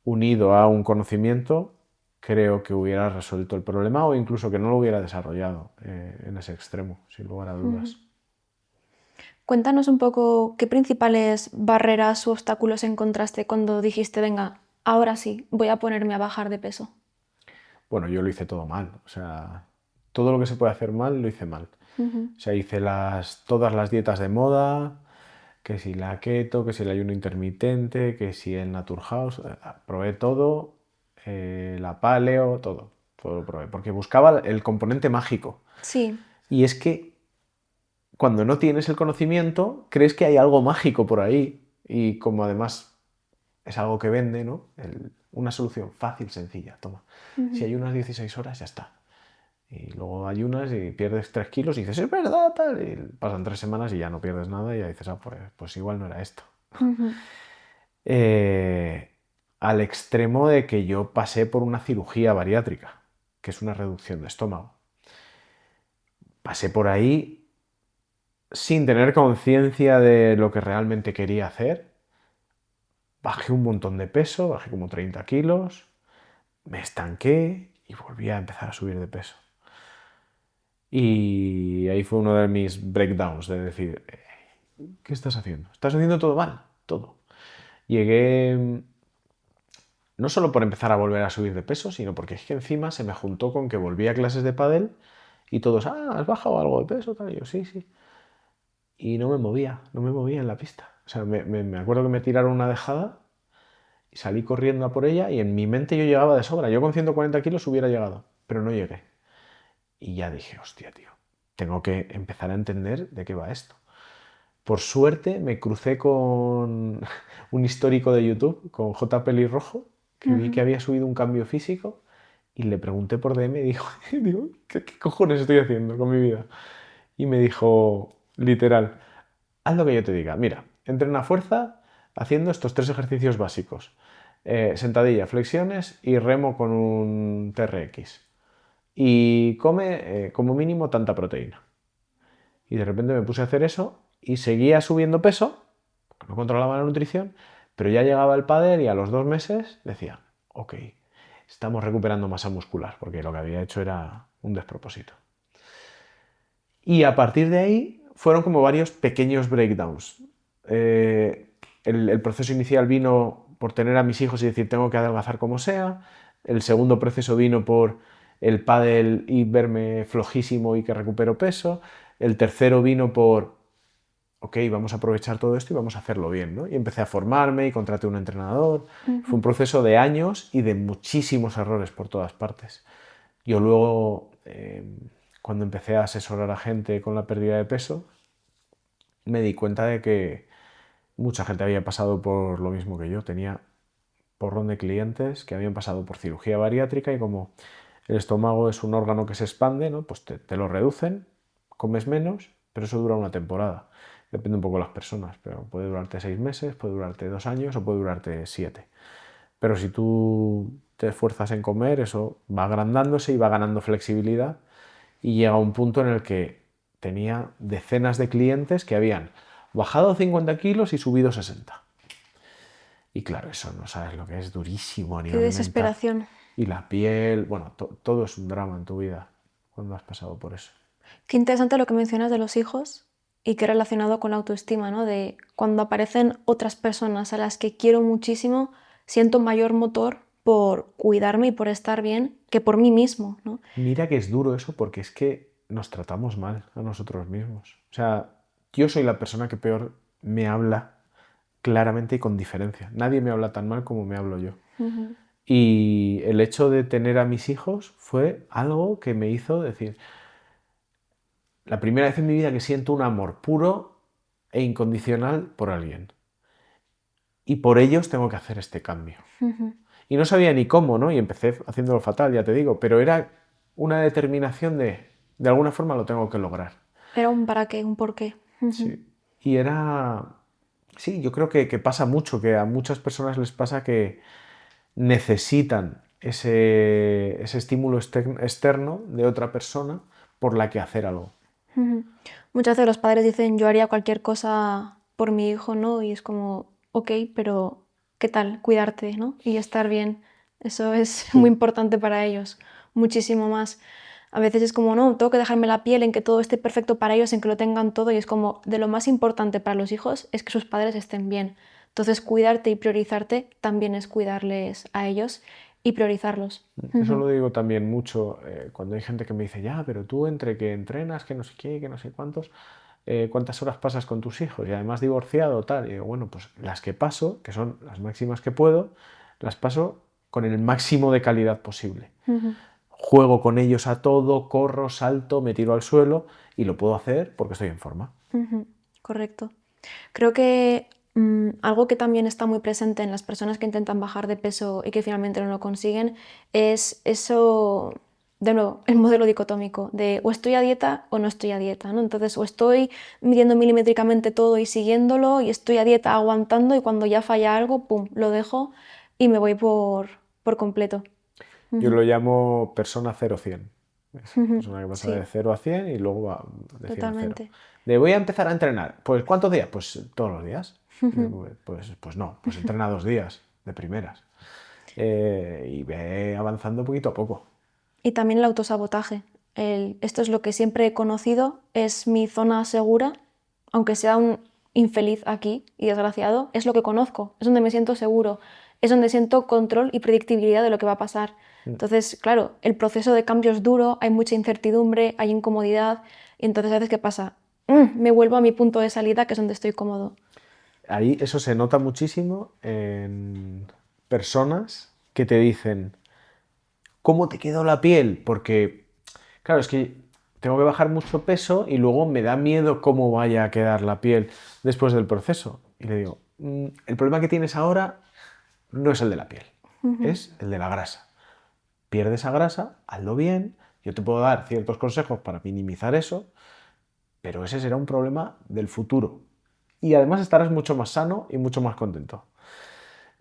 unido a un conocimiento, creo que hubiera resuelto el problema o incluso que no lo hubiera desarrollado en ese extremo, sin lugar a dudas. Cuéntanos un poco qué principales barreras u obstáculos encontraste cuando dijiste, venga, ahora sí, voy a ponerme a bajar de peso. Bueno, yo lo hice todo mal, o sea, todo lo que se puede hacer mal, lo hice mal. O sea, hice todas las dietas de moda, que si la keto, que si el ayuno intermitente, que si el Naturhaus, probé todo, la paleo, todo lo probé, porque buscaba el componente mágico. Sí, Y es que cuando no tienes el conocimiento, crees que hay algo mágico por ahí, y como además es algo que vende, ¿no? Una solución fácil, sencilla, toma. Si ayunas 16 horas, ya está. Y luego ayunas y pierdes 3 kilos y dices, es verdad, tal. Y pasan 3 semanas y ya no pierdes nada y ya dices, ah, pues igual no era esto. Eh, al extremo de que yo pasé por una cirugía bariátrica, que es una reducción de estómago. Pasé por ahí sin tener conciencia de lo que realmente quería hacer. Bajé un montón de peso, bajé como 30 kilos, me estanqué y volví a empezar a subir de peso. Y ahí fue uno de mis breakdowns, de decir, ¿qué estás haciendo? Estás haciendo todo mal, todo. Llegué no solo por empezar a volver a subir de peso, sino porque es que encima se me juntó con que volví a clases de pádel y todos, ¿has bajado algo de peso? Tal. Y yo, sí, sí. Y no me movía en la pista. O sea, me acuerdo que me tiraron una dejada y salí corriendo a por ella y en mi mente yo llegaba de sobra. Yo con 140 kilos hubiera llegado, pero no llegué. Y ya dije, hostia, tío, tengo que empezar a entender de qué va esto. Por suerte me crucé con un histórico de YouTube, con J. Pelirrojo, que vi que había subido un cambio físico y le pregunté por DM y digo, ¿qué cojones estoy haciendo con mi vida? Y me dijo, literal, haz lo que yo te diga. Mira, entrena fuerza haciendo estos 3 ejercicios básicos. Sentadilla, flexiones y remo con un TRX. Y come como mínimo tanta proteína. Y de repente me puse a hacer eso y seguía subiendo peso, porque no controlaba la nutrición, pero ya llegaba el pádel y a los 2 meses decía, ok, estamos recuperando masa muscular, porque lo que había hecho era un despropósito. Y a partir de ahí fueron como varios pequeños breakdowns. El proceso inicial vino por tener a mis hijos y decir, tengo que adelgazar como sea. El segundo proceso vino por el pádel y verme flojísimo y que recupero peso. El tercero vino por, ok, vamos a aprovechar todo esto y vamos a hacerlo bien, ¿no? Y empecé a formarme y contraté un entrenador. Fue un proceso de años y de muchísimos errores por todas partes. Yo luego, cuando empecé a asesorar a gente con la pérdida de peso, me di cuenta de que mucha gente había pasado por lo mismo que yo. Tenía porrón de clientes que habían pasado por cirugía bariátrica y como el estómago es un órgano que se expande, ¿no? Pues te lo reducen, comes menos, pero eso dura una temporada. Depende un poco de las personas, pero puede durarte 6 meses, puede durarte 2 años o puede durarte 7. Pero si tú te esfuerzas en comer, eso va agrandándose y va ganando flexibilidad y llega a un punto en el que tenía decenas de clientes que habían bajado 50 kilos y subido 60. Y claro, eso no sabes lo que es durísimo a qué nivel mental. desesperación. Y la piel, bueno, todo es un drama en tu vida cuando has pasado por eso. Qué interesante lo que mencionas de los hijos y qué relacionado con la autoestima, ¿no? De cuando aparecen otras personas a las que quiero muchísimo, siento mayor motor por cuidarme y por estar bien que por mí mismo, ¿no? Mira que es duro eso porque es que nos tratamos mal a nosotros mismos. O sea, yo soy la persona que peor me habla claramente y con diferencia. Nadie me habla tan mal como me hablo yo. Y el hecho de tener a mis hijos fue algo que me hizo decir, la primera vez en mi vida que siento un amor puro e incondicional por alguien. Y por ellos tengo que hacer este cambio. Y no sabía ni cómo, ¿no? Y empecé haciéndolo fatal, ya te digo, pero era una determinación de alguna forma lo tengo que lograr. Era un para qué, un por qué. Sí. Y era, sí, yo creo que pasa mucho, que a muchas personas les pasa que necesitan ese estímulo externo de otra persona por la que hacer algo. Muchas veces los padres dicen, yo haría cualquier cosa por mi hijo, ¿no? Y es como, ok, pero qué tal cuidarte, ¿no? Y estar bien. Eso es muy importante para ellos, muchísimo más. A veces es como, no, tengo que dejarme la piel en que todo esté perfecto para ellos, en que lo tengan todo, y es como, de lo más importante para los hijos es que sus padres estén bien. Entonces, cuidarte y priorizarte también es cuidarles a ellos y priorizarlos. Eso lo digo también mucho cuando hay gente que me dice, ya, pero tú entre que entrenas, que no sé qué, que no sé cuántos, ¿cuántas horas pasas con tus hijos? Y además divorciado, tal. Y digo, bueno, pues las que paso, que son las máximas que puedo, las paso con el máximo de calidad posible. Juego con ellos a todo, corro, salto, me tiro al suelo y lo puedo hacer porque estoy en forma. Correcto. Creo que algo que también está muy presente en las personas que intentan bajar de peso y que finalmente no lo consiguen es eso, de nuevo, el modelo dicotómico de o estoy a dieta o no estoy a dieta, ¿no? Entonces, o estoy midiendo milimétricamente todo y siguiéndolo y estoy a dieta aguantando y cuando ya falla algo, pum, lo dejo y me voy por completo. Yo lo llamo persona 0-100. Es persona que pasa de Sí, 0 a 100 y luego va de 100 a 0. totalmente. De voy a empezar a entrenar. Pues ¿cuántos días? Pues todos los días. Pues no, pues entrena 2 días de primeras. Y ve avanzando poquito a poco. Y también el autosabotaje. Esto es lo que siempre he conocido, es mi zona segura, aunque sea un infeliz aquí y desgraciado, es lo que conozco, es donde me siento seguro, es donde siento control y predictibilidad de lo que va a pasar. Entonces, claro, el proceso de cambio es duro, hay mucha incertidumbre, hay incomodidad, y entonces a veces, ¿qué pasa? Me vuelvo a mi punto de salida, que es donde estoy cómodo. Ahí eso se nota muchísimo en personas que te dicen, ¿cómo te quedó la piel? Porque, claro, es que tengo que bajar mucho peso y luego me da miedo cómo vaya a quedar la piel después del proceso. Y le digo, el problema que tienes ahora no es el de la piel, es el de la grasa. Pierde esa grasa, hazlo bien, yo te puedo dar ciertos consejos para minimizar eso, pero ese será un problema del futuro. Y además estarás mucho más sano y mucho más contento.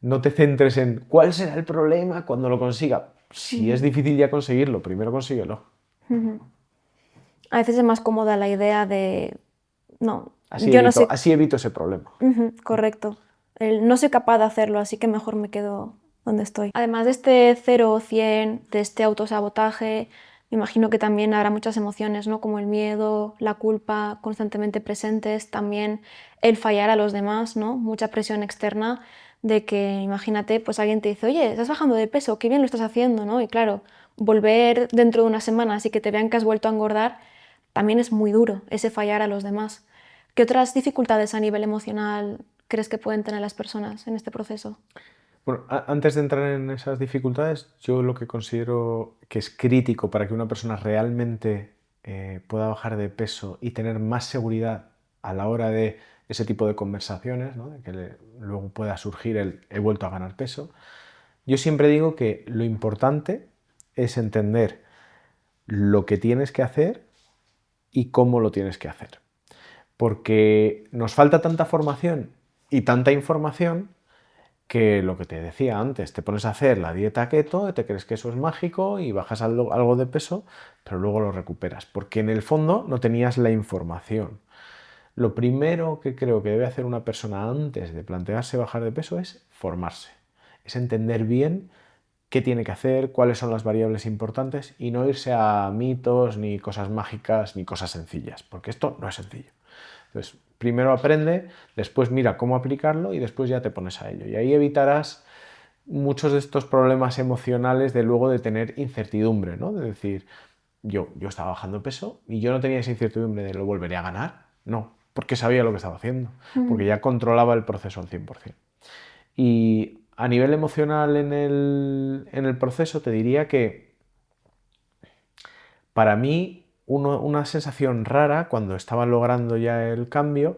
No te centres en cuál será el problema cuando lo consiga. Si es difícil ya conseguirlo, primero consíguelo. A veces es más cómoda la idea de, no, Así yo no evito, sé. así evito ese problema. Correcto. No soy capaz de hacerlo, así que mejor me quedo donde estoy. Además de este 0 o 100, de este autosabotaje, me imagino que también habrá muchas emociones, ¿no? Como el miedo, la culpa constantemente presentes, también el fallar a los demás, ¿no? Mucha presión externa de que, imagínate, pues alguien te dice, oye, estás bajando de peso, qué bien lo estás haciendo, ¿no? Y claro, volver dentro de una semana así que te vean que has vuelto a engordar, también es muy duro, ese fallar a los demás. ¿Qué otras dificultades a nivel emocional crees que pueden tener las personas en este proceso? Bueno, antes de entrar en esas dificultades, yo lo que considero que es crítico para que una persona realmente pueda bajar de peso y tener más seguridad a la hora de ese tipo de conversaciones, ¿no? De que luego pueda surgir el he vuelto a ganar peso. Yo siempre digo que lo importante es entender lo que tienes que hacer y cómo lo tienes que hacer. Porque nos falta tanta formación y tanta información que lo que te decía antes, te pones a hacer la dieta keto, te crees que eso es mágico y bajas algo de peso, pero luego lo recuperas, porque en el fondo no tenías la información. Lo primero que creo que debe hacer una persona antes de plantearse bajar de peso es formarse, es entender bien qué tiene que hacer, cuáles son las variables importantes y no irse a mitos, ni cosas mágicas, ni cosas sencillas, porque esto no es sencillo. Entonces, primero aprende, después mira cómo aplicarlo y después ya te pones a ello. Y ahí evitarás muchos de estos problemas emocionales de luego de tener incertidumbre, ¿no? De decir, yo estaba bajando peso y yo no tenía esa incertidumbre de lo volveré a ganar. No, porque sabía lo que estaba haciendo, porque ya controlaba el proceso al 100%. Y a nivel emocional en el proceso te diría que para mí una sensación rara cuando estaba logrando ya el cambio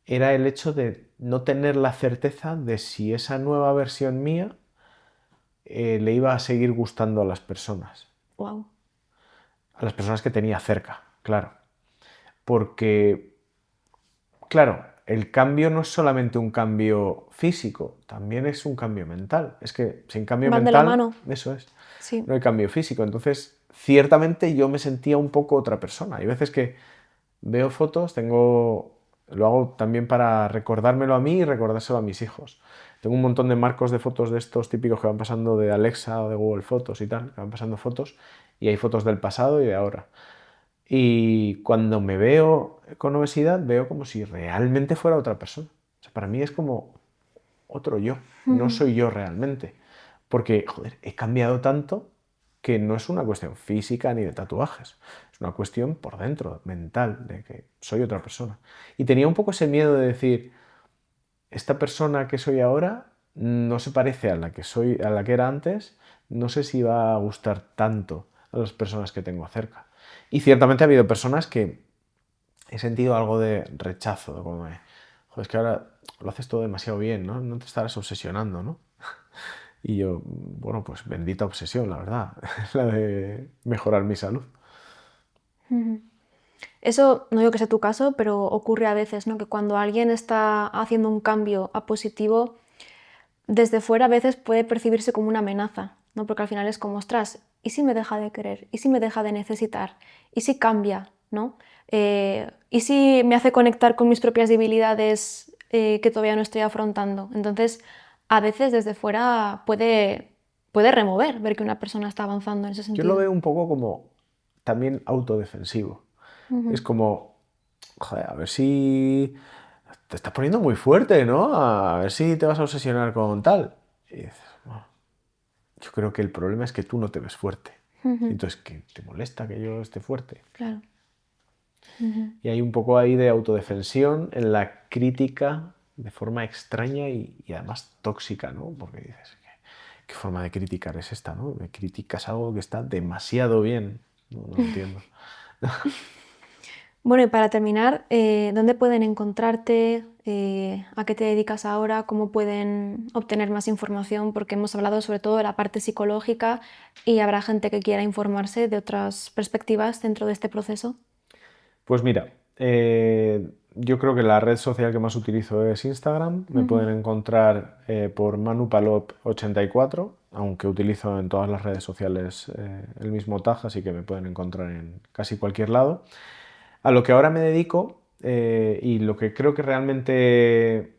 era el hecho de no tener la certeza de si esa nueva versión mía le iba a seguir gustando a las personas. Wow. A las personas que tenía cerca, claro. Porque, claro, el cambio no es solamente un cambio físico, también es un cambio mental. Es que sin cambio Van de la mental, mano. eso es, Sí. no hay cambio físico. Entonces, ciertamente yo me sentía un poco otra persona. Hay veces que veo fotos, tengo Lo hago también para recordármelo a mí y recordárselo a mis hijos. Tengo un montón de marcos de fotos de estos típicos que van pasando de Alexa o de Google Fotos y tal, que van pasando fotos, y hay fotos del pasado y de ahora. Y cuando me veo con obesidad, veo como si realmente fuera otra persona. O sea, para mí es como otro yo, no soy yo realmente. Porque, joder, he cambiado tanto que no es una cuestión física ni de tatuajes, es una cuestión por dentro, mental, de que soy otra persona. Y tenía un poco ese miedo de decir, esta persona que soy ahora no se parece a la que soy, a la que era antes, no sé si va a gustar tanto a las personas que tengo cerca. Y ciertamente ha habido personas que he sentido algo de rechazo, como de, joder, es que ahora lo haces todo demasiado bien, ¿no? No te estarás obsesionando, ¿no? Y yo, bueno, pues bendita obsesión, la verdad, la de mejorar mi salud. Eso no digo que sea tu caso, pero ocurre a veces, ¿no? Que cuando alguien está haciendo un cambio a positivo, desde fuera a veces puede percibirse como una amenaza, ¿no? Porque al final es como, ostras, ¿y si me deja de querer? ¿Y si me deja de necesitar? ¿Y si cambia? ¿No? ¿Y si me hace conectar con mis propias debilidades que todavía no estoy afrontando? Entonces, a veces desde fuera puede remover ver que una persona está avanzando en ese Yo lo sentido. veo un poco como también autodefensivo. Es como, joder, a ver si te estás poniendo muy fuerte, ¿no? A ver si te vas a obsesionar con tal. Y dices, "Bueno, yo creo que el problema es que tú no te ves fuerte. Entonces, ¿qué te molesta que yo esté fuerte? Claro. Y hay un poco ahí de autodefensión en la crítica de forma extraña y además tóxica, ¿no? Porque dices, ¿qué forma de criticar es esta, no? Me criticas algo que está demasiado bien. No lo entiendo. Bueno, y para terminar, ¿dónde pueden encontrarte? ¿A qué te dedicas ahora? ¿Cómo pueden obtener más información? Porque hemos hablado sobre todo de la parte psicológica y habrá gente que quiera informarse de otras perspectivas dentro de este proceso. Pues mira, yo creo que la red social que más utilizo es Instagram. Me pueden encontrar por manupalop84, aunque utilizo en todas las redes sociales el mismo tag, así que me pueden encontrar en casi cualquier lado. A lo que ahora me dedico y lo que creo que realmente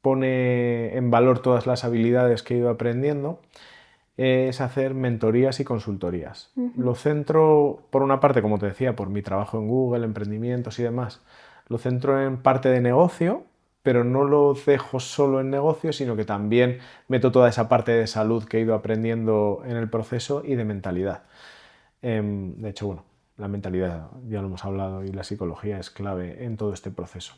pone en valor todas las habilidades que he ido aprendiendo es hacer mentorías y consultorías. Lo centro, por una parte, como te decía, por mi trabajo en Google, emprendimientos y demás, lo centro en parte de negocio, pero no lo dejo solo en negocio, sino que también meto toda esa parte de salud que he ido aprendiendo en el proceso y de mentalidad. De hecho, bueno, la mentalidad, ya lo hemos hablado, y la psicología es clave en todo este proceso.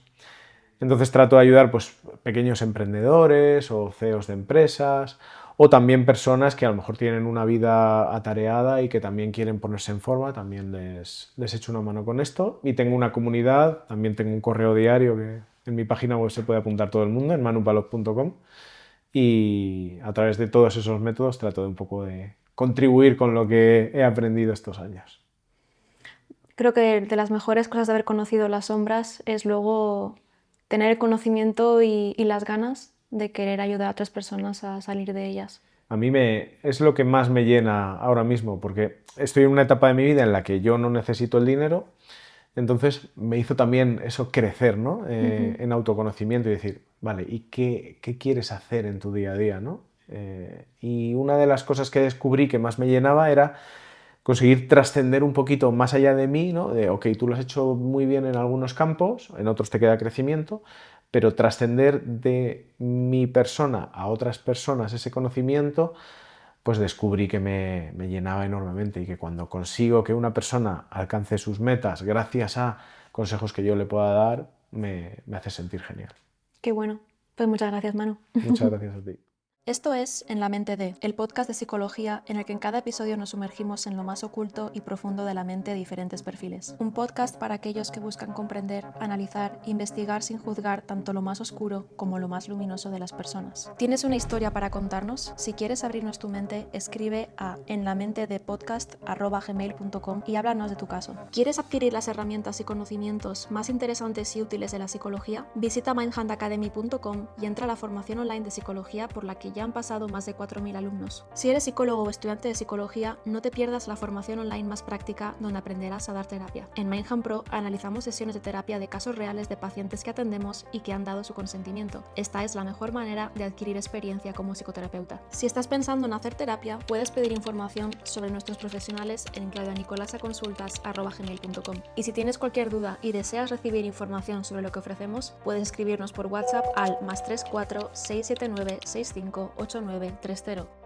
Entonces trato de ayudar pues, pequeños emprendedores o CEOs de empresas o también personas que a lo mejor tienen una vida atareada y que también quieren ponerse en forma, también les echo una mano con esto. Y tengo una comunidad, también tengo un correo diario que en mi página web se puede apuntar todo el mundo, en manupalop.com, y a través de todos esos métodos trato de un poco de contribuir con lo que he aprendido estos años. Creo que de las mejores cosas de haber conocido las sombras es luego tener el conocimiento y las ganas de querer ayudar a otras personas a salir de ellas. A mí es lo que más me llena ahora mismo, porque estoy en una etapa de mi vida en la que yo no necesito el dinero, entonces me hizo también eso crecer, ¿no? En autoconocimiento y decir, vale, ¿y qué quieres hacer en tu día a día, ¿no? Y una de las cosas que descubrí que más me llenaba era conseguir trascender un poquito más allá de mí, ¿no? De, ok, tú lo has hecho muy bien en algunos campos, en otros te queda crecimiento, pero trascender de mi persona a otras personas ese conocimiento, pues descubrí que me llenaba enormemente y que cuando consigo que una persona alcance sus metas gracias a consejos que yo le pueda dar, me hace sentir genial. Qué bueno. Pues muchas gracias, Manu. Muchas gracias a ti. Esto es En la mente de, el podcast de psicología en el que en cada episodio nos sumergimos en lo más oculto y profundo de la mente de diferentes perfiles. Un podcast para aquellos que buscan comprender, analizar e investigar sin juzgar tanto lo más oscuro como lo más luminoso de las personas. ¿Tienes una historia para contarnos? Si quieres abrirnos tu mente, escribe a enlamentedepodcast@gmail.com y háblanos de tu caso. ¿Quieres adquirir las herramientas y conocimientos más interesantes y útiles de la psicología? Visita mindhandacademy.com y entra a la formación online de psicología por la que que ya han pasado más de 4.000 alumnos. Si eres psicólogo o estudiante de psicología, no te pierdas la formación online más práctica donde aprenderás a dar terapia. En Mindham Pro analizamos sesiones de terapia de casos reales de pacientes que atendemos y que han dado su consentimiento. Esta es la mejor manera de adquirir experiencia como psicoterapeuta. Si estás pensando en hacer terapia, puedes pedir información sobre nuestros profesionales en claudianicolasa.consultas@gmail.com. Y si tienes cualquier duda y deseas recibir información sobre lo que ofrecemos, puedes escribirnos por WhatsApp al +34 679 65 89 30.